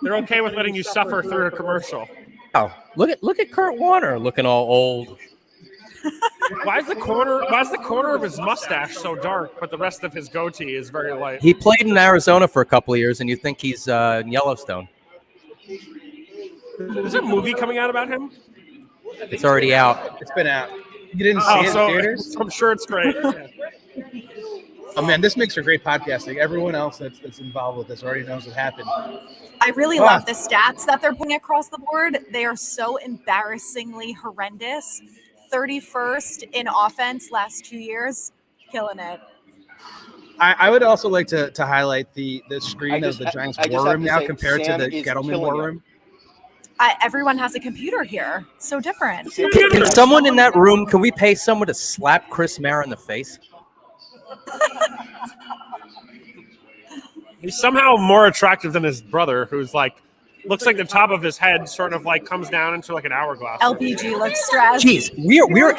Speaker 2: They're okay with letting you suffer through a commercial.
Speaker 3: Oh, look at Kurt Warner looking all old.
Speaker 2: Why is the corner of his mustache so dark, but the rest of his goatee is very light?
Speaker 3: He played in Arizona for a couple of years, and you think he's in Yellowstone.
Speaker 2: Is there a movie coming out about him?
Speaker 3: It's already out.
Speaker 4: It's been out. You didn't see it in theaters?
Speaker 2: I'm sure it's great.
Speaker 4: Oh man, this makes for great podcasting. Everyone else that's involved with this already knows what happened.
Speaker 5: I really love the stats that they're putting across the board. They are so embarrassingly horrendous. 31st in offense last 2 years, killing it.
Speaker 4: I would also like to highlight the screen of the Giants war room now compared to the Gettleman war room.
Speaker 5: Everyone has a computer here. It's so different.
Speaker 3: Can someone in that room, can we pay someone to slap Chris Mara in the face?
Speaker 2: He's somehow more attractive than his brother, who's looks like the top of his head sort of comes down into an hourglass.
Speaker 5: LPG looks stressed.
Speaker 3: Jeez, we're like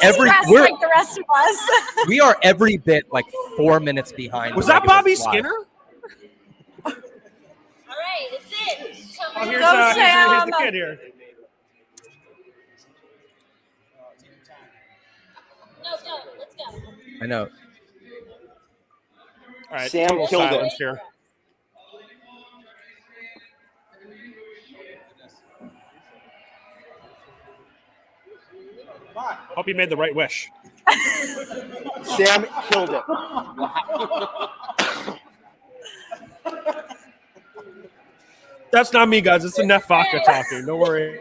Speaker 5: the rest of us.
Speaker 3: We are every bit 4 minutes behind.
Speaker 2: Was that Bobby Skinner?
Speaker 1: All right, it's it.
Speaker 2: Oh, here's
Speaker 5: Sam.
Speaker 2: the kid here.
Speaker 1: No, let's go.
Speaker 3: I know.
Speaker 2: All right,
Speaker 7: Sam
Speaker 2: total
Speaker 7: killed it.
Speaker 2: silence here. Hope you made the right wish.
Speaker 7: Sam killed it.
Speaker 2: That's not me, guys. It's the Neff Vodka talking. Don't worry.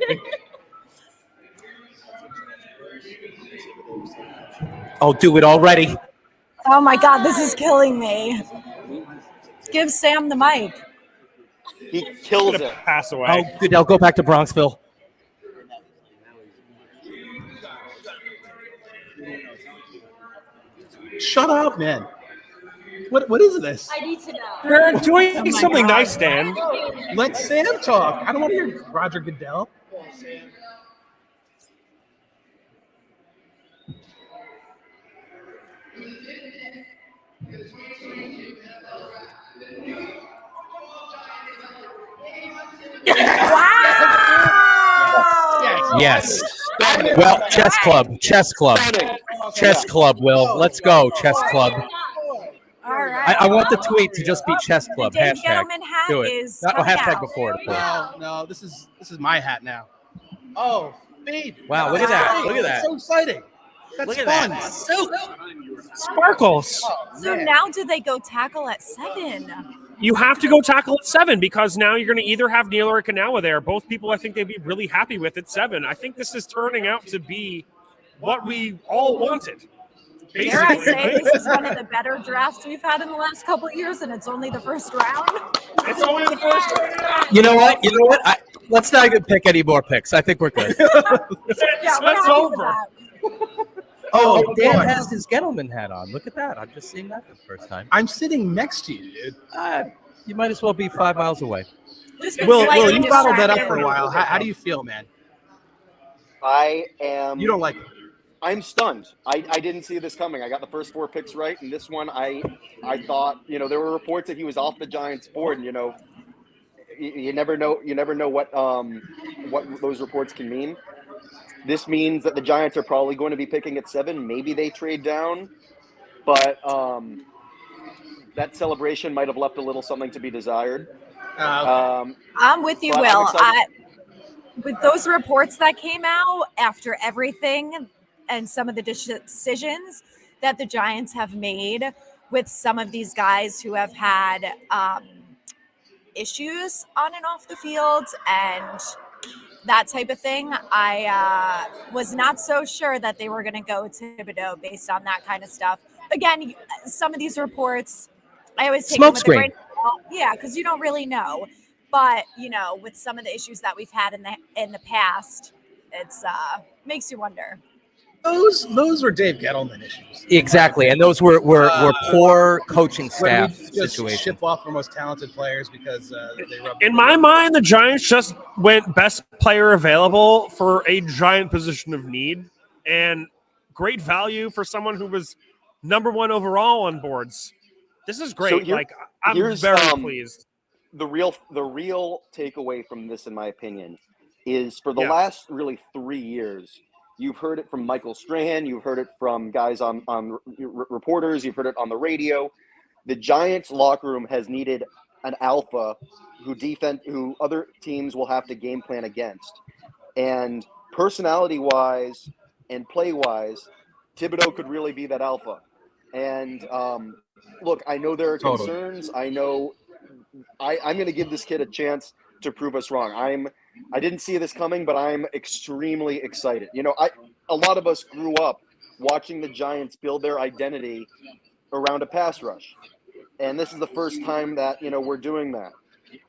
Speaker 3: I'll do it already.
Speaker 5: Oh my God, this is killing me. Give Sam the mic.
Speaker 7: He kills it.
Speaker 2: Pass away.
Speaker 3: Oh, good. I'll go back to Bronxville.
Speaker 4: Shut up, man. What is this?
Speaker 1: I need to know.
Speaker 2: We're doing something nice, Dan.
Speaker 4: Let Sam talk. I don't want to hear Roger Goodell.
Speaker 5: Wow!
Speaker 3: Yes. Well, chess club. Chess club, Will. Let's go, chess club.
Speaker 5: All right.
Speaker 3: I want the tweet to just be chess club.
Speaker 5: The Dave
Speaker 3: Hashtag.
Speaker 5: Gettleman hat
Speaker 3: Do it.
Speaker 5: is
Speaker 3: No,
Speaker 5: coming
Speaker 3: hashtag
Speaker 5: out.
Speaker 3: before it, of course.
Speaker 4: No, this is my hat now. Oh, babe.
Speaker 3: Wow, look at that. Look at that.
Speaker 4: That's so exciting. That's
Speaker 3: Look at
Speaker 4: fun.
Speaker 3: that.
Speaker 4: So
Speaker 2: Sparkles.
Speaker 5: So now do they go tackle at 7?
Speaker 2: You have to go tackle at 7 because now you're going to either have Neal or Kanawa there. Both people I think they'd be really happy with at 7. I think this is turning out to be what we all wanted.
Speaker 5: Dare I say this is one of the better drafts we've had in the last couple of years, and it's only the first round.
Speaker 2: It's only the first round.
Speaker 3: You know what? Let's not even pick any more picks. I think we're good.
Speaker 5: Yeah,
Speaker 2: It's
Speaker 5: we're happy with
Speaker 2: over.
Speaker 5: that.
Speaker 3: Oh, Dan
Speaker 4: boy.
Speaker 3: has his Gettleman hat on. Look at that. I'm just seeing that for the first time.
Speaker 4: I'm sitting next to you, dude.
Speaker 3: You might as well be 5 miles away.
Speaker 5: Just been
Speaker 4: Will,
Speaker 5: slightly
Speaker 4: you bottled that up
Speaker 5: distracted.
Speaker 4: for a while. How do you feel, man?
Speaker 7: I am.
Speaker 4: You don't like it.
Speaker 7: I'm stunned. I didn't see this coming. I got the first 4 picks right, and this one I thought, there were reports that he was off the Giants board, and you never know what those reports can mean. This means that the Giants are probably going to be picking at 7. Maybe they trade down, but that celebration might have left a little something to be desired.
Speaker 5: I'm with you,
Speaker 7: But
Speaker 5: Will.
Speaker 7: I'm
Speaker 5: With those reports that came out after everything and some of the decisions that the Giants have made with some of these guys who have had issues on and off the field and that type of thing, I was not so sure that they were going to go Thibodeau based on that kind of stuff. Again, some of these reports, I always take them with a grain of salt. Yeah, because you don't really know. But with some of the issues that we've had in the past, it's makes you wonder.
Speaker 4: Those were Dave Gettleman issues.
Speaker 3: Exactly, and those were poor coaching
Speaker 4: When
Speaker 3: staff
Speaker 4: we just
Speaker 3: situations.
Speaker 4: ship off our most talented players because they rub.
Speaker 2: In my mind, the Giants just went best player available for a giant position of need and great value for someone who was number 1 overall on boards. This is great.
Speaker 7: So
Speaker 2: I'm very pleased.
Speaker 7: The real takeaway from this, in my opinion, is for the last really 3 years, you've heard it from Michael Strahan, you've heard it from guys on reporters, you've heard it on the radio. The Giants locker room has needed an alpha who other teams will have to game plan against. And personality-wise and play-wise, Thibodeau could really be that alpha. And look, I know there are concerns. I know I'm going to give this kid a chance to prove us wrong. I didn't see this coming, but I'm extremely excited. A lot of us grew up watching the Giants build their identity around a pass rush, and this is the first time that we're doing that.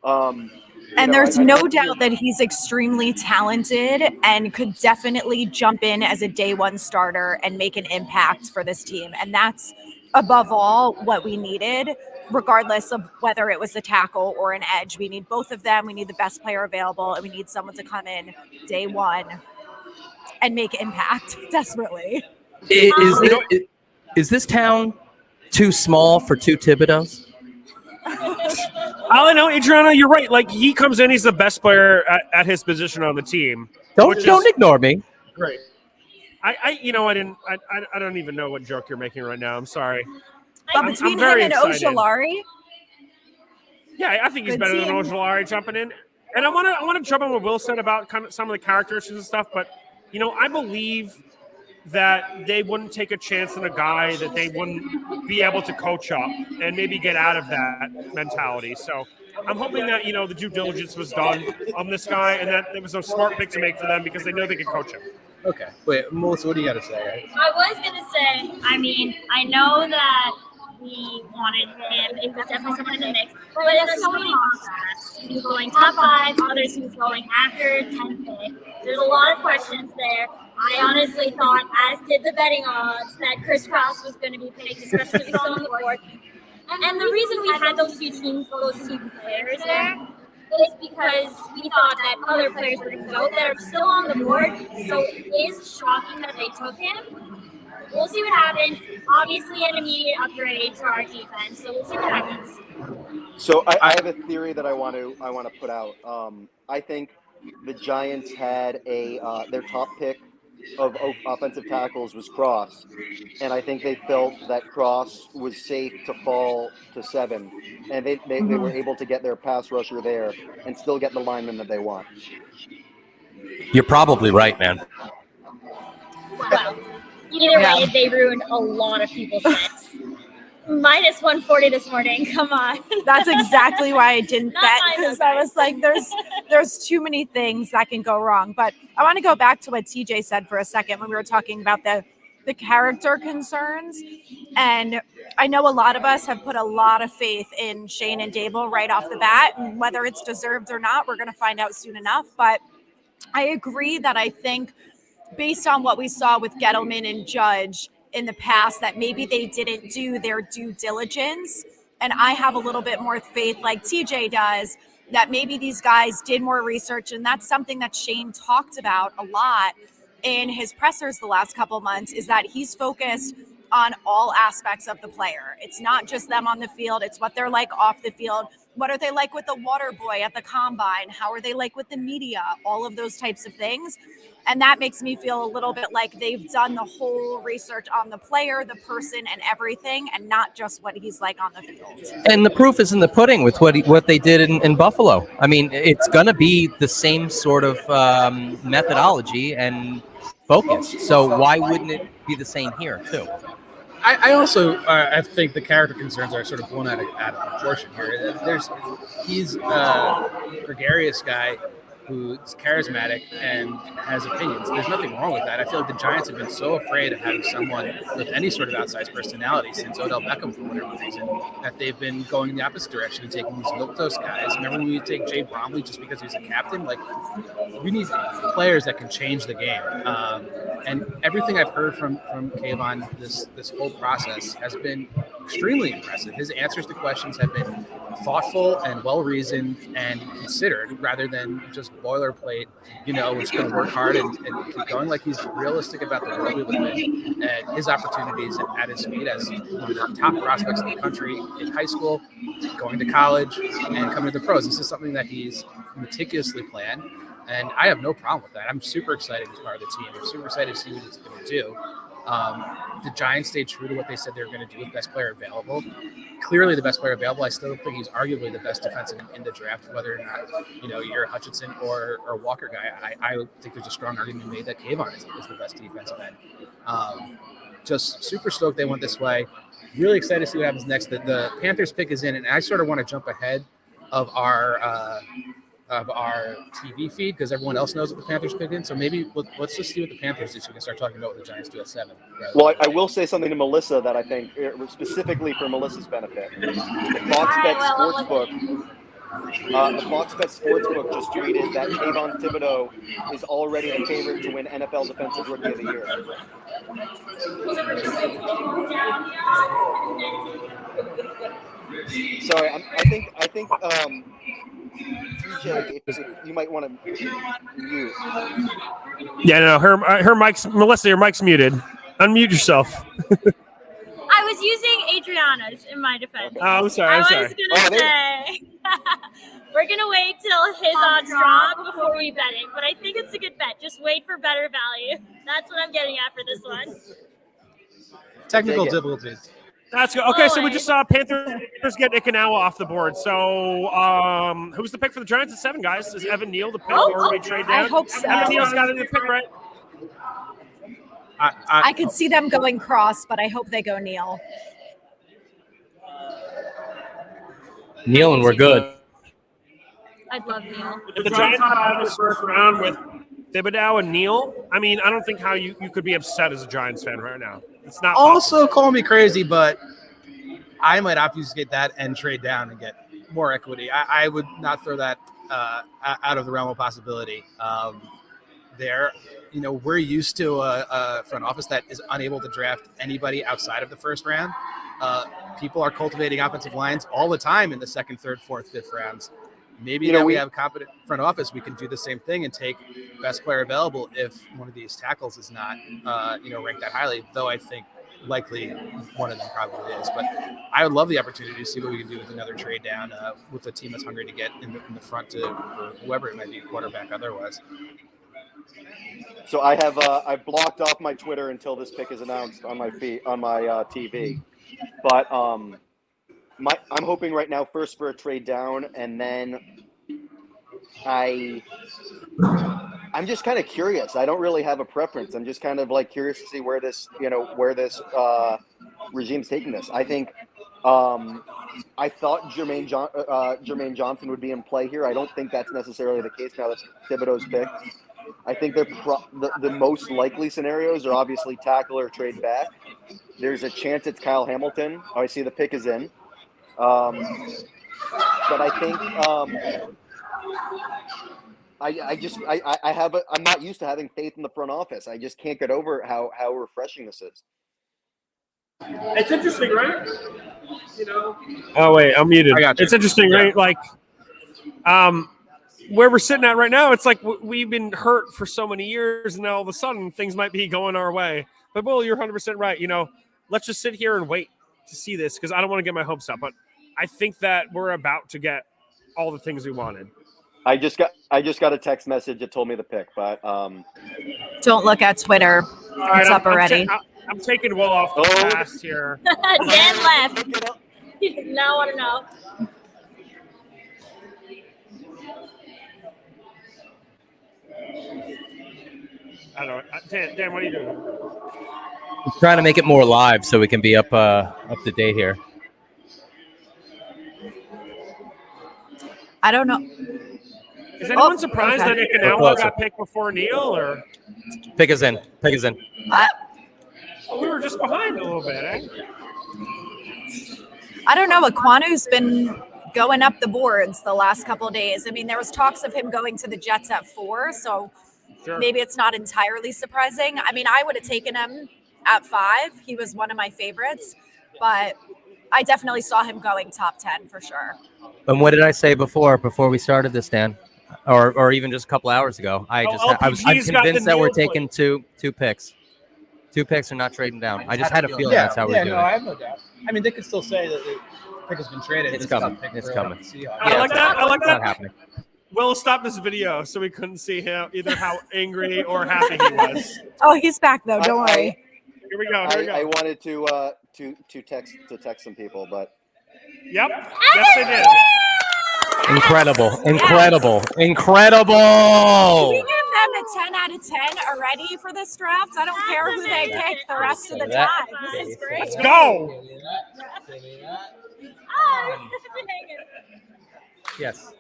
Speaker 5: And there's no doubt that he's extremely talented and could definitely jump in as a day 1 starter and make an impact for this team. And that's above all what we needed, regardless of whether it was a tackle or an edge. We need both of them. We need the best player available, and we need someone to come in day 1 and make impact desperately.
Speaker 3: Is this town too small for 2 Thibodeaus?
Speaker 2: All I know, Adriana, you're right. He comes in, he's the best player at his position on the team.
Speaker 3: Don't ignore me.
Speaker 2: Great. I don't even know what joke you're making right now. I'm sorry.
Speaker 5: But between him and Ojulari,
Speaker 2: yeah, I think he's better than Ojulari jumping in. And I want to jump on what Will said about kind of some of the character issues and stuff. But I believe that they wouldn't take a chance on a guy that they wouldn't be able to coach up and maybe get out of that mentality. So I'm hoping that the due diligence was done on this guy and that it was a smart pick to make for them because they know they could coach him.
Speaker 4: Okay. Wait, Melissa, what do you got to say?
Speaker 1: I was going to say, I know that we wanted him. It was definitely someone in the mix. But there's so many mock drafts. He was going top 5, others he was going after 10th pick. There's a lot of questions there. I honestly thought, as did the betting odds, that Chris Cross was going to be picked, especially if he's on the board. And the reason we had those 2 players there is because we thought that other players were going to go that are still on the board. So it is shocking that they took him. we'll see what happens. Obviously, an immediate upgrade to our defense, so we'll see what happens.
Speaker 7: So I have a theory that I want to put out. I think the Giants had their top pick of offensive tackles was Cross, and I think they felt that Cross was safe to fall to 7, and they were able to get their pass rusher there and still get the lineman that they want.
Speaker 3: You're probably right, man.
Speaker 1: Well, either way, they ruined a lot of people's bets. Minus 140 this morning. Come on.
Speaker 5: That's exactly why I didn't
Speaker 1: Not
Speaker 5: bet,
Speaker 1: mine,
Speaker 5: because
Speaker 1: though,
Speaker 5: I was like, there's too many things that can go wrong. But I want to go back to what TJ said for a second when we were talking about the character concerns. And I know a lot of us have put a lot of faith in Shane and Dable right off the bat, and whether it's deserved or not, we're going to find out soon enough. But I agree that I think based on what we saw with Gettleman and Judge in the past, that maybe they didn't do their due diligence. And I have a little bit more faith, like TJ does, that maybe these guys did more research. And that's something that Shane talked about a lot in his pressers the last couple months, is that he's focused on all aspects of the player. It's not just them on the field. It's what they're like off the field. What are they like with the water boy at the combine? How are they like with the media? All of those types of things. And that makes me feel a little bit like they've done the whole research on the player, the person, and everything, and not just what he's like on the field.
Speaker 3: And the proof is in the pudding with what they did in Buffalo. I mean, it's going to be the same sort of methodology and focus. So why wouldn't it be the same here, too?
Speaker 4: I also I think the character concerns are sort of blown out of proportion here. He's a gregarious guy who's charismatic and has opinions. There's nothing wrong with that. I feel like the Giants have been so afraid of having someone with any sort of outsized personality since Odell Beckham, for whatever reason, that they've been going in the opposite direction and taking these milquetoast guys. Remember when we take Jay Bromley just because he's a captain? Like, we need players that can change the game. And everything I've heard from Kayvon this whole process has been extremely impressive. His answers to questions have been thoughtful and well-reasoned and considered, rather than just boilerplate, it's going to work hard and keep going. Like, he's realistic about the world we live in and his opportunities at his feet as one of the top prospects in the country in high school, going to college, and coming to the pros. This is something that he's meticulously planned, and I have no problem with that. I'm super excited as part of the team. I'm super excited to see what he's going to do. The Giants stayed true to what they said they were going to do with best player available. Clearly the best player available. I still think he's arguably the best defensive in the draft, whether or not, you're a Hutchinson or Walker guy. I think there's a strong argument made that Kayvon is the best defensive end. Just super stoked they went this way. Really excited to see what happens next. The Panthers pick is in, and I sort of want to jump ahead of our TV feed because everyone else knows what the Panthers picked in. So maybe let's just see what the Panthers do so we can start talking about what the Giants do at 7.
Speaker 7: Well, I will say something to Melissa that I think, specifically for Melissa's benefit. The Fox Bet Sportsbook just tweeted that Kayvon Thibodeau is already the favorite to win NFL Defensive Rookie of the Year. Sorry, I think TJ, if you might want to mute.
Speaker 2: Yeah, no, her mic's, Melissa, your mic's muted. Unmute yourself.
Speaker 1: I was using Adriana's in my defense.
Speaker 2: Oh, I'm sorry.
Speaker 1: I was going to say, we're going to wait till his odds drop before we bet it. But I think it's a good bet. Just wait for better value. That's what I'm getting at for this one.
Speaker 4: Technical difficulties.
Speaker 2: That's good. Okay, so we just saw Panthers get Ikanawa off the board. So who's the pick for the Giants at 7, guys? Is Evan Neal the pick, or do we trade down?
Speaker 5: I hope so.
Speaker 2: Evan Neal's got to be the pick, right?
Speaker 5: I could see them going Cross, but I hope they go Neal.
Speaker 3: Neal, and we're good.
Speaker 1: I'd love Neal.
Speaker 2: If the Giants got out of this first round with Thibodeau and Neal, I mean, I don't think how you could be upset as a Giants fan right now. It's not
Speaker 4: also call me crazy, but I might obfuscate that and trade down and get more equity. I would not throw that out of the realm of possibility. We're used to a front office that is unable to draft anybody outside of the first round. People are cultivating offensive lines all the time in the second, third, fourth, fifth rounds. maybe
Speaker 7: You know,
Speaker 4: now we
Speaker 7: we-
Speaker 4: have competent front office. We can do the same thing and take best player available if one of these tackles is not, ranked that highly. Though I think likely one of them probably is. But I would love the opportunity to see what we can do with another trade down with a team that's hungry to get in the front for whoever it might be, quarterback otherwise.
Speaker 7: So I have I blocked off my Twitter until this pick is announced on my TV. But I'm hoping right now first for a trade down, and then I'm just kind of curious. I don't really have a preference. I'm just kind of like curious to see where this regime's taking this. I think I thought Jermaine Johnson would be in play here. I don't think that's necessarily the case now that Thibodeau's picked. I think the most likely scenarios are obviously tackle or trade back. There's a chance it's Kyle Hamilton. Oh, I see the pick is in. But I think I'm not used to having faith in the front office. I just can't get over how refreshing this is.
Speaker 2: It's interesting, right? Oh wait, I'm muted.
Speaker 4: I got you.
Speaker 2: It's interesting, right? Like, where we're sitting at right now, it's like we've been hurt for so many years, and now all of a sudden things might be going our way. But Will, you're 100% right. Let's just sit here and wait to see this because I don't want to get my hopes up. But I think that we're about to get all the things we wanted.
Speaker 7: I just got a text message that told me the pick, but
Speaker 5: Don't look at Twitter. It's up already.
Speaker 2: I'm taking Will off the pass here.
Speaker 1: Dan left. Now I want to know.
Speaker 2: I don't know. Dan, what are you doing?
Speaker 3: I'm trying to make it more live so we can be up to date here.
Speaker 5: I don't know.
Speaker 2: Is anyone surprised
Speaker 5: okay.
Speaker 2: that Okinawa got picked before Neil? Or
Speaker 3: Pick us in.
Speaker 2: we were just behind a little bit, eh?
Speaker 5: I don't know. Aquanu's been going up the boards the last couple of days. I mean, there was talks of him going to the Jets at 4, so
Speaker 2: Sure.
Speaker 5: maybe it's not entirely surprising. I mean, I would have taken him at 5. He was one of my favorites, but I definitely saw him going top 10 for sure.
Speaker 3: And what did I say before we started this, Dan? Or even just a couple hours ago? I'm
Speaker 2: LPG's got
Speaker 3: convinced
Speaker 2: the
Speaker 3: that we're
Speaker 2: Neil plate.
Speaker 3: taking two picks. 2 picks are not trading down. I just had a feeling that's how we're doing
Speaker 4: I have no doubt. I mean, they could still say that the pick has been traded.
Speaker 3: It's
Speaker 4: This is
Speaker 3: coming.
Speaker 4: a pick
Speaker 3: It's
Speaker 4: for
Speaker 3: coming.
Speaker 4: Seahawks.
Speaker 2: I like that. I like
Speaker 3: It's not
Speaker 2: that.
Speaker 3: happening.
Speaker 2: Will stop this video so we couldn't see him either how angry or happy he was.
Speaker 5: Oh, he's back though. Don't worry.
Speaker 2: Here we go. Here we
Speaker 7: I
Speaker 2: go.
Speaker 7: wanted to text some people, but
Speaker 2: Yep. Yes, they did.
Speaker 3: Incredible.
Speaker 5: We give
Speaker 3: Incredible.
Speaker 5: them a 10 out of 10 already for this draft. I don't care who they pick the rest of the time. This is great.
Speaker 2: Let's go.
Speaker 3: Yes.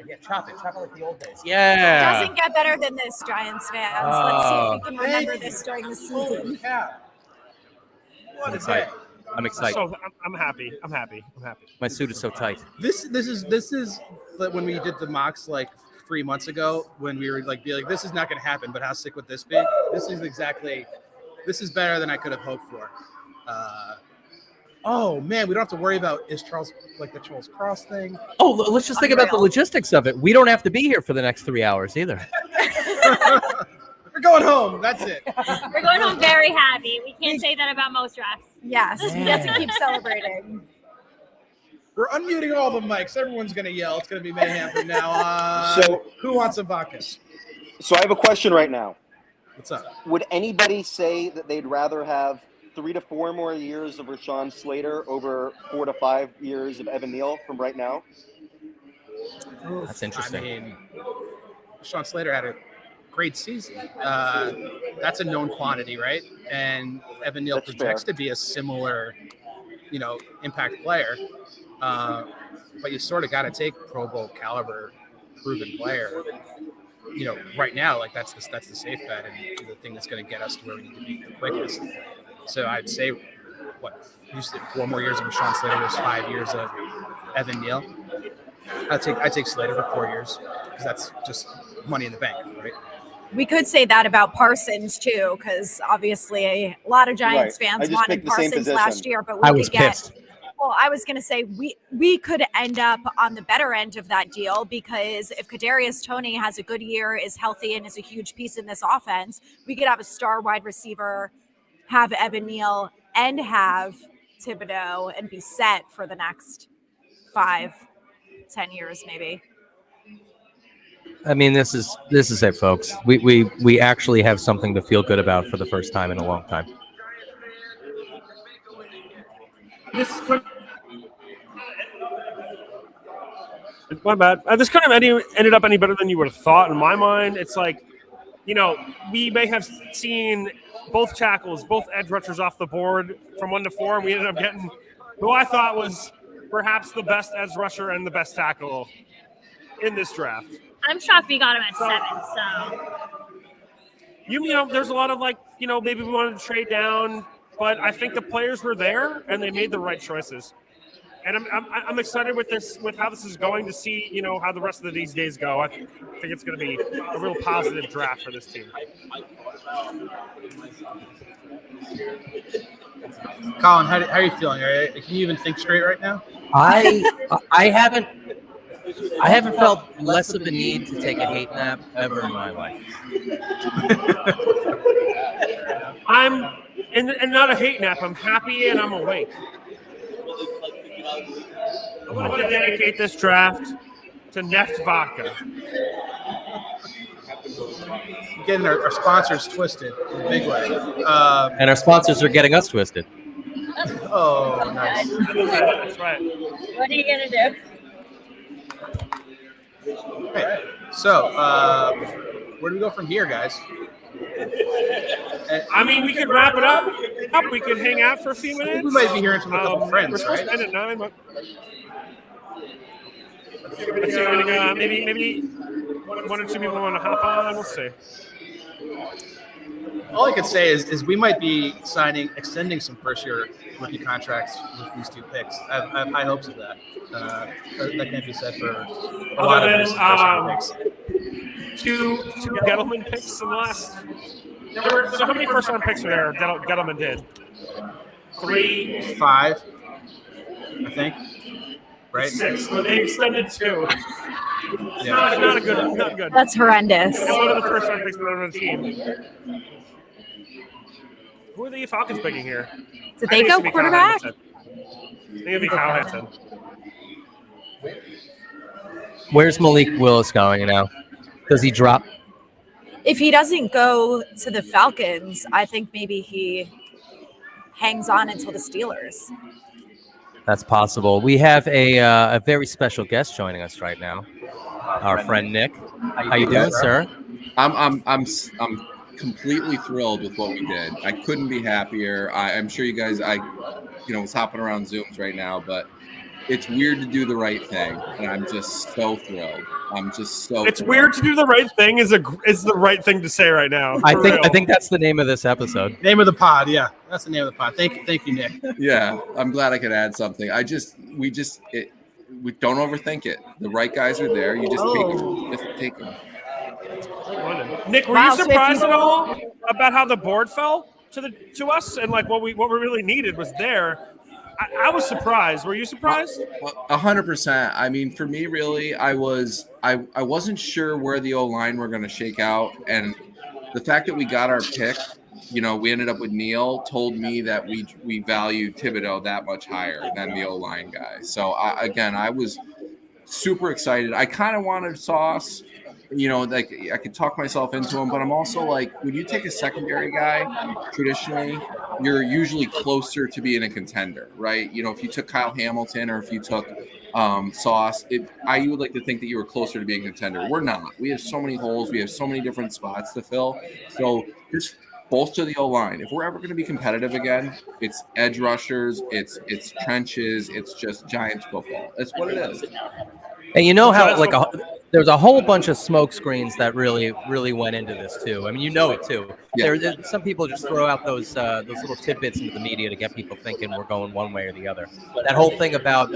Speaker 3: Yeah, chop it like the old days. Yeah.
Speaker 5: Doesn't get better than this, Giants fans. Let's see if we can remember this during the season.
Speaker 3: I'm excited. I'm excited.
Speaker 2: So I'm happy. I'm happy.
Speaker 3: My suit is so tight.
Speaker 4: This is like when we did the mocks like 3 months ago when we were like this is not going to happen, but how sick would this be? This is better than I could have hoped for. Oh man, we don't have to worry about is Charles like the Charles Cross thing.
Speaker 3: Oh, let's just think about the logistics of it. We don't have to be here for the next 3 hours either.
Speaker 4: We're going home. That's it.
Speaker 1: We're going home very happy. We can't say that about most drafts.
Speaker 5: Yes, we get to keep celebrating.
Speaker 4: We're unmuting all the mics. Everyone's going to yell. It's going to be mayhem from now on.
Speaker 7: So
Speaker 4: who wants some vodka?
Speaker 7: So I have a question right now.
Speaker 4: What's up?
Speaker 7: Would anybody say that they'd rather have 3 to 4 more years of Rashawn Slater over 4 to 5 years of Evan Neal from right now?
Speaker 3: That's interesting.
Speaker 4: I mean, Sean Slater had a great season. That's a known quantity, right? And Evan Neal projects to be a similar, impact player. But you sort of got to take Pro Bowl caliber proven player. Right now, like that's the safe bet and the thing that's going to get us to where we need to be the quickest. So I'd say, you said 4 more years of Rashawn Slater, there's 5 years of Evan Neal. I'd take Slater for 4 years because that's just money in the bank, right?
Speaker 5: We could say that about Parsons too, because obviously a lot of Giants fans
Speaker 7: I just
Speaker 5: wanted
Speaker 7: picked the same
Speaker 5: Parsons
Speaker 7: position.
Speaker 5: last year, but
Speaker 3: I
Speaker 5: we
Speaker 3: was
Speaker 5: could get
Speaker 3: pissed.
Speaker 5: Well, I was going to say we could end up on the better end of that deal because if Kadarius Toney has a good year, is healthy, and is a huge piece in this offense, we could have a star wide receiver, have Evan Neal, and have Thibodeau, and be set for the next 5-10 years, maybe.
Speaker 3: I mean, this is it, folks. We actually have something to feel good about for the first time in a long time.
Speaker 2: My bad. This kind of ended up any better than you would have thought. In my mind, it's like, we may have seen both tackles, both edge rushers off the board from 1 to 4, and we ended up getting who I thought was perhaps the best edge rusher and the best tackle in this draft.
Speaker 1: I'm shocked we got him at 7. So
Speaker 2: there's a lot of maybe we wanted to trade down, but I think the players were there and they made the right choices. And I'm excited with how this is going to see, how the rest of these days go. I think it's going to be a real positive draft for this team.
Speaker 4: Colin, how are you feeling? Can you even think straight right now?
Speaker 3: I haven't felt less of a need to take a hate nap ever in my life.
Speaker 2: And not a hate nap. I'm happy and I'm awake. I'm going to dedicate this draft to Neft Vodka.
Speaker 4: Getting our sponsors twisted in a big way.
Speaker 3: And our sponsors are getting us twisted.
Speaker 4: Oh, nice.
Speaker 2: That's right.
Speaker 1: what are you gonna do?
Speaker 4: Okay. So, where do we go from here, guys?
Speaker 2: I mean, we could wrap it up. We could hang out for a few minutes.
Speaker 4: We might be hearing from a couple friends,
Speaker 2: we're supposed
Speaker 4: right?
Speaker 2: to end at 9, but maybe 1 or 2 people want to hop on. We'll see.
Speaker 4: All I could say is we might be extending some first-year rookie contracts with these 2 picks. I have high hopes of that. That can't be said for a lot of these first-year picks.
Speaker 2: 2 Gettleman picks in the last. So how many first-round picks were there? Gettleman did 3,
Speaker 4: 5, I think. Right?
Speaker 2: 6. But they extended 2.
Speaker 4: Yeah.
Speaker 2: Not good.
Speaker 5: That's horrendous.
Speaker 2: And one of the first-round picks on the team. Who are the Falcons picking here?
Speaker 5: Did they go quarterback?
Speaker 2: I think it'd be Kyle Hansen.
Speaker 3: Where's Malik Willis going now? Does he drop?
Speaker 5: If he doesn't go to the Falcons, I think maybe he hangs on until the Steelers.
Speaker 3: That's possible. We have a very special guest joining us right now. Our friend Nick. How you doing, sir?
Speaker 8: I'm completely thrilled with what we did. I couldn't be happier. I'm sure you guys, was hopping around Zooms right now, but it's weird to do the right thing, and I'm just so thrilled. It's
Speaker 2: weird to do the right thing is the right thing to say right now.
Speaker 3: I think that's the name of this episode.
Speaker 4: Name of the pod, yeah. That's the name of the pod. Thank you, Nick.
Speaker 8: Yeah, I'm glad I could add something. We don't overthink it. The right guys are there. You just take them.
Speaker 2: Nick, were you surprised at all about how the board fell to us and what we really needed was there? I was surprised. Were you surprised?
Speaker 8: 100%. I mean, for me, really, I wasn't sure where the O-line were going to shake out, and the fact that we got our pick, we ended up with Neal, told me that we value Thibodeau that much higher than the O-line guy. So I was super excited. I kind of wanted Sauce. I could talk myself into him, but I'm also when you take a secondary guy, traditionally, you're usually closer to being a contender, right? If you took Kyle Hamilton or if you took Sauce, you would like to think that you were closer to being a contender. We're not. We have so many holes. We have so many different spots to fill. So just bolster the O-line. If we're ever going to be competitive again, it's edge rushers, it's trenches, it's just Giants football. That's what it is.
Speaker 3: And how there's a whole bunch of smoke screens that really went into this too. I mean, it too. Yeah. Some people just throw out those little tidbits into the media to get people thinking we're going one way or the other. That whole thing about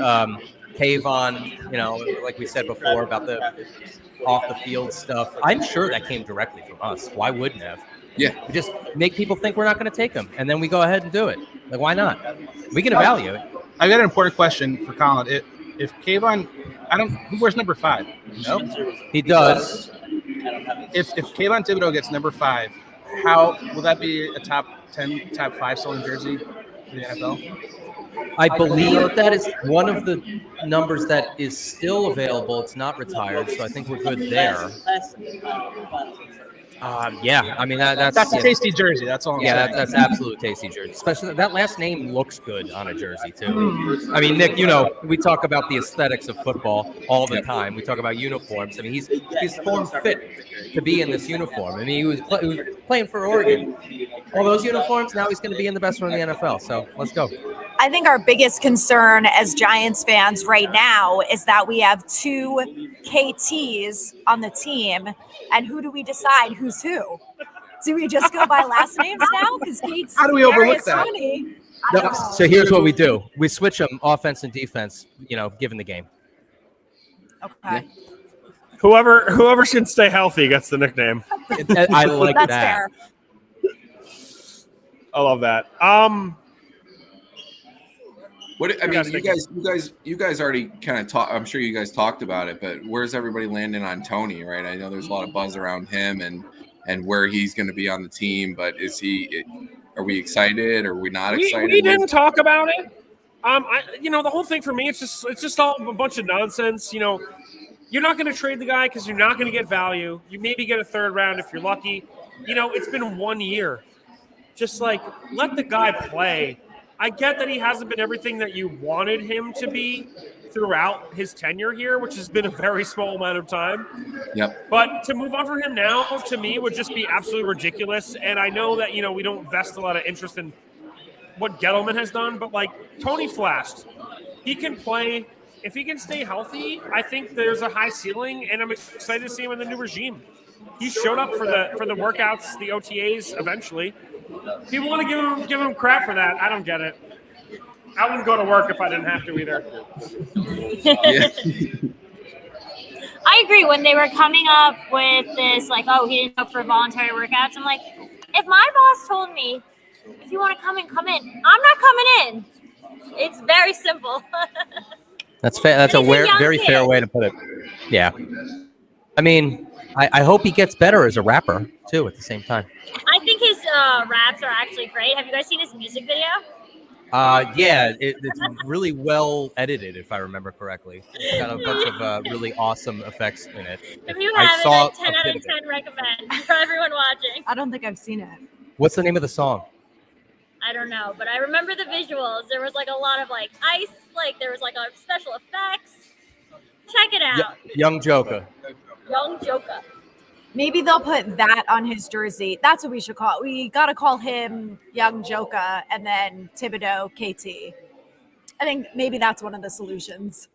Speaker 3: Kayvon, like we said before about the off the field stuff. I'm sure that came directly from us. Why wouldn't have?
Speaker 8: Yeah.
Speaker 3: We just make people think we're not going to take them, and then we go ahead and do it. Why not? We can evaluate.
Speaker 4: I got an important question for Colin. If Kayvon, who wears number 5? No,
Speaker 3: He does.
Speaker 4: If Kayvon Thibodeau gets number 5, how will that be a top 10, top 5 selling jersey for the NFL?
Speaker 3: I believe that is one of the numbers that is still available. It's not retired, so I think we're good there. Yeah, I mean that's
Speaker 4: a tasty jersey. That's all I'm saying.
Speaker 3: That's absolute tasty jersey. Especially that last name looks good on a jersey too. I mean, Nick, we talk about the aesthetics of football all the time. We talk about uniforms. I mean, he's form fit to be in this uniform. I mean, he was playing for Oregon. All those uniforms. Now he's going to be in the best one in the NFL. So let's go.
Speaker 5: I think our biggest concern as Giants fans right now is that we have 2 KTs on the team, and who do we decide who's who? Do we just go by last names now? Because Kate's
Speaker 4: how do we overlook that?
Speaker 3: No, so here's what we do: we switch them offense and defense. Given the game.
Speaker 5: Okay.
Speaker 3: Yeah.
Speaker 2: Whoever should stay healthy gets the nickname.
Speaker 3: I like
Speaker 5: That's
Speaker 3: that.
Speaker 5: fair.
Speaker 2: I love that.
Speaker 8: You guys already kind of talked. I'm sure you guys talked about it, but where's everybody landing on Tony? Right? I know there's a lot of buzz around him and where he's going to be on the team. But are we excited? Or are we not excited?
Speaker 2: We didn't talk about it. The whole thing for me, it's just all a bunch of nonsense. You're not going to trade the guy because you're not going to get value. You maybe get a 3rd round if you're lucky. It's been 1 year. Just let the guy play. I get that he hasn't been everything that you wanted him to be throughout his tenure here, which has been a very small amount of time.
Speaker 8: Yep.
Speaker 2: But to move on from him now, to me, would just be absolutely ridiculous. And I know that, we don't vest a lot of interest in what Gettleman has done, but Tony flashed. He can play. If he can stay healthy, I think there's a high ceiling, and I'm excited to see him in the new regime. He showed up for the workouts, the OTAs eventually. People want to give him crap for that. I don't get it. I wouldn't go to work if I didn't have to either.
Speaker 1: I agree. When they were coming up with this, he didn't go for voluntary workouts, I'm like, if my boss told me, if you want to come in, I'm not coming in. It's very simple.
Speaker 3: That's fair. That's a very fair way to put it. Yeah. I mean, I hope he gets better as a rapper too. At the same time.
Speaker 1: I think his raps are actually great. Have you guys seen his music video?
Speaker 3: Yeah, it's really well edited, if I remember correctly. It's got a bunch of really awesome effects in it.
Speaker 1: If you haven't, 10 out of 10 recommend for everyone watching.
Speaker 5: I don't think I've seen it.
Speaker 3: What's the name of the song?
Speaker 1: I don't know, but I remember the visuals. There was a lot of ice, there was a special effects. Check it out.
Speaker 3: Young Joker.
Speaker 1: Young Joker.
Speaker 5: Maybe they'll put that on his jersey. That's what we should call it. We got to call him Young Joker and then Thibodeau KT. I think maybe that's one of the solutions.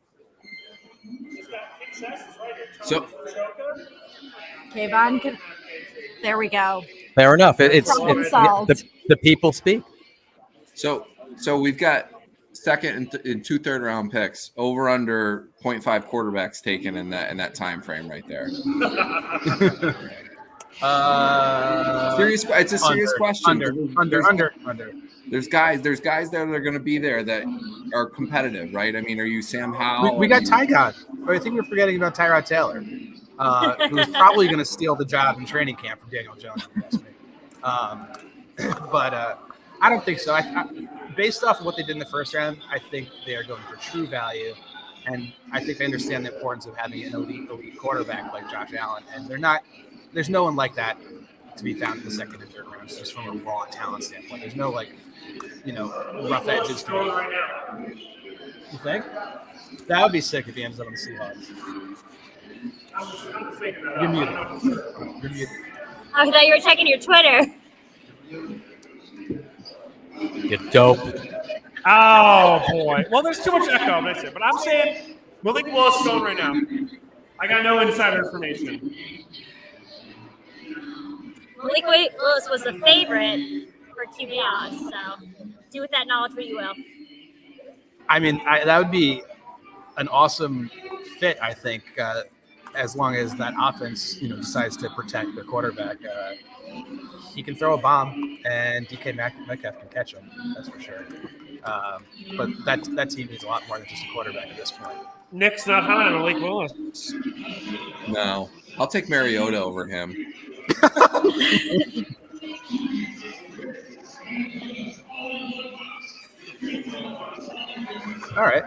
Speaker 8: So,
Speaker 5: Kayvon, there we go.
Speaker 3: Fair enough. The people speak.
Speaker 8: So we've got second and 2 third-round picks, over under 0.5 quarterbacks taken in that time frame right there. It's a serious question.
Speaker 4: Under.
Speaker 8: There's guys there that are going to be there that are competitive, right? I mean, are you Sam Howell?
Speaker 4: We got Tyrod. I think we're forgetting about Tyrod Taylor, who's probably going to steal the job in training camp from Daniel Jones. But I don't think so. Based off of what they did in the first round, I think they are going for true value, and I think they understand the importance of having an elite quarterback like Josh Allen. And there's no one like that to be found in the second and third rounds, just from a raw talent standpoint. There's no rough edges to me. You think? That would be sick if he ends up on the Seahawks. You're muted.
Speaker 1: I thought you were checking your Twitter.
Speaker 3: You're dope.
Speaker 2: Oh, boy. Well, there's too much echo. That's it. But I'm saying Malik Willis is going right now. I got no insider information.
Speaker 1: Malik Willis was the favorite for QB odds, so do with that knowledge what you will.
Speaker 4: I mean, that would be an awesome fit, I think, as long as that offense, decides to protect the quarterback. he can throw a bomb, and DK Metcalf can catch him. That's for sure. But that team needs a lot more than just a quarterback at this point.
Speaker 2: Nick's not high on Malik Willis.
Speaker 8: No, I'll take Mariota over him.
Speaker 4: All right.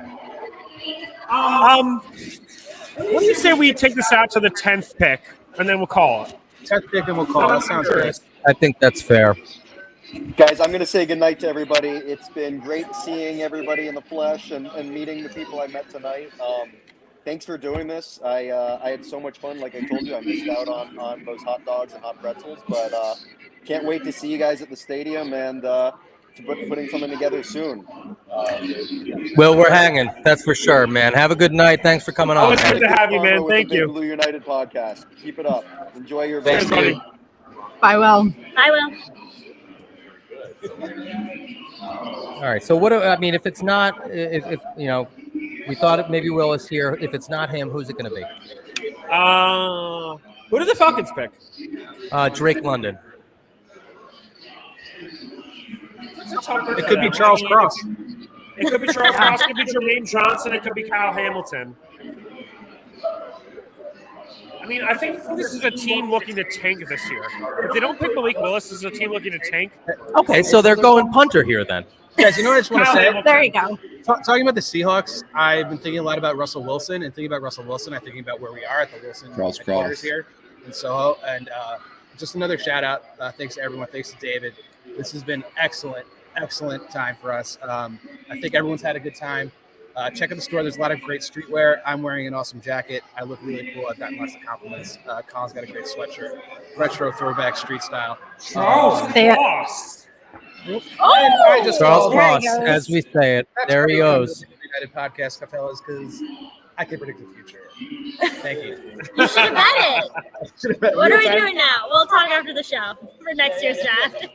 Speaker 2: What do you say we take this out to the 10th pick, and then we'll call it?
Speaker 4: 10th pick, and we'll call it. That sounds good.
Speaker 3: I think that's fair.
Speaker 7: Guys, I'm going to say goodnight to everybody. It's been great seeing everybody in the flesh and meeting the people I met tonight. Thanks for doing this. I had so much fun. Like I told you, I missed out on those hot dogs and hot pretzels, but can't wait to see you guys at the stadium and putting something together soon.
Speaker 3: Well, we're hanging. That's for sure, man. Have a good night. Thanks for coming on.
Speaker 2: Always good to have you, man. Thank you.
Speaker 7: Blue United podcast. Keep it up. Enjoy your
Speaker 2: Thanks,
Speaker 7: vacation.
Speaker 2: buddy.
Speaker 5: Bye, Will.
Speaker 1: I will.
Speaker 3: All right. So what? I mean, if it's not, if you know, we thought it maybe Willis here. If it's not him, who's it going to be?
Speaker 2: Who did the Falcons pick?
Speaker 3: Drake London.
Speaker 4: It could be Charles Cross.
Speaker 2: It could be Charles Cross. It could be Jermaine Johnson. It could be Kyle Hamilton. I mean, I think this is a team looking to tank this year. If they don't pick Malik Willis, this is a team looking to tank.
Speaker 3: Okay, so they're going punter here then.
Speaker 4: Guys, you know what I just want to
Speaker 2: Kyle
Speaker 4: say?
Speaker 2: Hamilton.
Speaker 5: There you go.
Speaker 4: Talking about the Seahawks, I've been thinking a lot about Russell Wilson, and thinking about Russell Wilson, I'm thinking about where we are at the Wilson
Speaker 8: Charles
Speaker 4: headquarters
Speaker 8: Cross.
Speaker 4: here in Soho. And just another shout out. Thanks to everyone. Thanks to David. This has been excellent time for us. I think everyone's had a good time. Check out the store. There's a lot of great streetwear. I'm wearing an awesome jacket. I look really cool. I've gotten lots of compliments. Colin's got a great sweatshirt, retro throwback street style.
Speaker 2: Charles Cross.
Speaker 4: I just
Speaker 3: Charles
Speaker 5: There he
Speaker 3: Cross,
Speaker 5: goes.
Speaker 3: as we say it.
Speaker 4: That's
Speaker 3: There
Speaker 4: why
Speaker 3: he
Speaker 4: we run
Speaker 3: goes.
Speaker 4: the United podcast, fellas, because I can predict the future. Thank you.
Speaker 1: You should have bet it. What are we doing now? We'll talk after the show for next year's draft.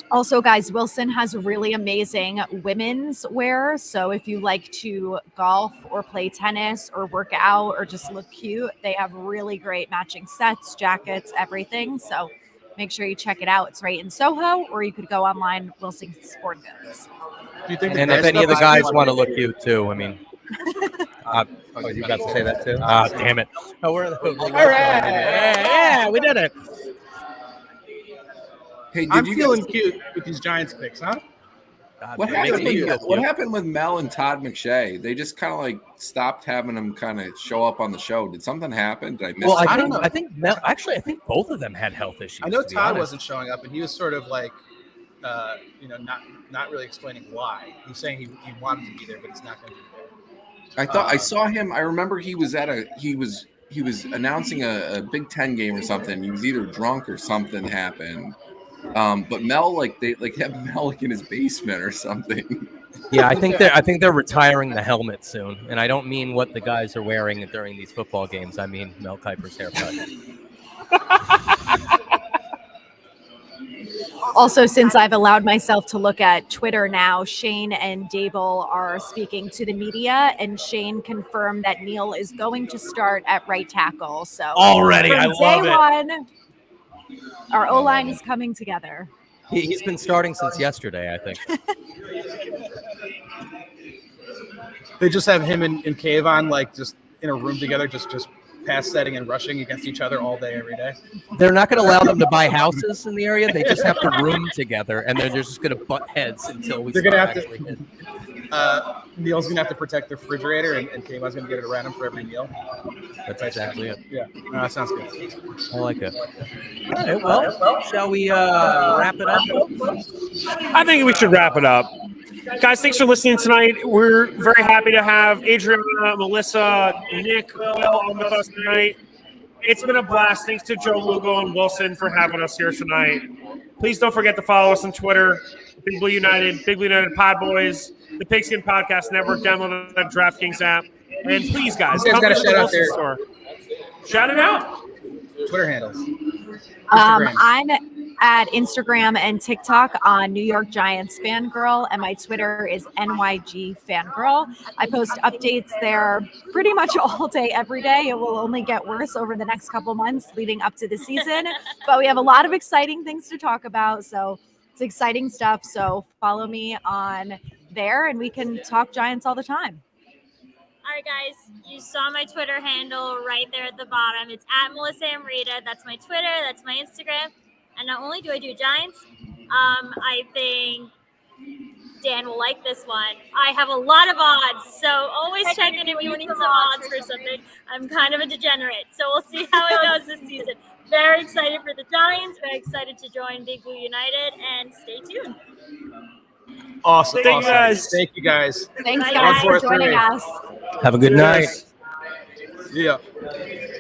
Speaker 5: Also, guys, Wilson has really amazing women's wear. So if you like to golf or play tennis or work out or just look cute, they have really great matching sets, jackets, everything. So make sure you check it out. It's right in Soho, or you could go online, Wilson Sport Goods.
Speaker 4: Do you think
Speaker 3: And if any of the guys want to look cute too, I mean. Oh, you got to say that too? Ah, damn it. Oh, we're all right. Yeah, we did it.
Speaker 8: Hey,
Speaker 4: I'm
Speaker 8: you
Speaker 4: feeling
Speaker 8: guys-
Speaker 4: cute with these Giants picks, huh?
Speaker 8: What
Speaker 3: That makes
Speaker 8: happened?
Speaker 3: me feel
Speaker 8: What
Speaker 3: cute.
Speaker 8: happened with Mel and Todd McShay? They just kind of like stopped having them kind of show up on the show. Did something happen? Did I miss?
Speaker 3: Well,
Speaker 8: it?
Speaker 4: I don't know.
Speaker 3: I think Mel, actually, I think both of them had health issues.
Speaker 4: I know
Speaker 3: to be
Speaker 4: Todd
Speaker 3: honest.
Speaker 4: wasn't showing up, and he was sort of like, not really explaining why. He was saying he wanted to be there, but he's not going to be there.
Speaker 8: I thought I saw him. I remember he was announcing a Big Ten game or something. He was either drunk or something happened. But Mel, they have Mel in his basement or something.
Speaker 3: Yeah, I think they're retiring the helmet soon, and I don't mean what the guys are wearing during these football games. I mean Mel Kiper's haircut.
Speaker 5: Also, since I've allowed myself to look at Twitter now, Shane and Dable are speaking to the media, and Shane confirmed that Neil is going to start at right tackle. So
Speaker 3: Already,
Speaker 5: from
Speaker 3: I love it.
Speaker 5: day one, our O-line is coming together.
Speaker 3: He's been starting since yesterday, I think.
Speaker 4: They just have him and Kayvon just in a room together, just pass setting and rushing against each other all day, every day.
Speaker 3: They're not going to allow them to buy houses in the area. They just have to room together, and they're just going to butt heads until we
Speaker 4: They're
Speaker 3: start
Speaker 4: gonna have to-
Speaker 3: actually hitting.
Speaker 4: Neil's gonna have to protect the refrigerator, and Kayvon's gonna get it around him for every meal.
Speaker 3: That's exactly it.
Speaker 4: Yeah, no, that sounds good.
Speaker 3: I like it. All right, well, shall we wrap it up?
Speaker 2: I think we should wrap it up. Guys, thanks for listening tonight. We're very happy to have Adriana, Melissa, Nick, Will on with us tonight. It's been a blast. Thanks to Joe Lugo and Wilson for having us here tonight. Please don't forget to follow us on Twitter, Big Blue United Pod Boys, the Pigskin Podcast Network. Download the DraftKings app. And please, guys,
Speaker 4: You guys
Speaker 2: come
Speaker 4: gotta
Speaker 2: to the
Speaker 4: shout out
Speaker 2: Wilson
Speaker 4: their-
Speaker 2: store. Shout it out.
Speaker 4: Twitter handles.
Speaker 5: I'm at Instagram and TikTok on New York Giants Fangirl, and my Twitter is NYG Fangirl. I post updates there pretty much all day, every day. It will only get worse over the next couple months leading up to the season, but we have a lot of exciting things to talk about. So it's exciting stuff. So follow me on there, and we can talk Giants all the time.
Speaker 1: All right, guys, you saw my Twitter handle right there at the bottom. It's at Melissa Amrita. That's my Twitter. That's my Instagram. And not only do I do Giants, I think Dan will like this one. I have a lot of odds, so always check in if you need some odds for something. I'm kind of a degenerate, so we'll see how it goes this season. Very excited for the Giants. Very excited to join Big Blue United, and stay tuned.
Speaker 4: Awesome.
Speaker 2: Thank you, guys.
Speaker 4: Thank you, guys.
Speaker 5: Thanks,
Speaker 1: Bye,
Speaker 5: guys, for
Speaker 4: guys.
Speaker 5: joining us.
Speaker 3: Have a good night.
Speaker 4: Yeah.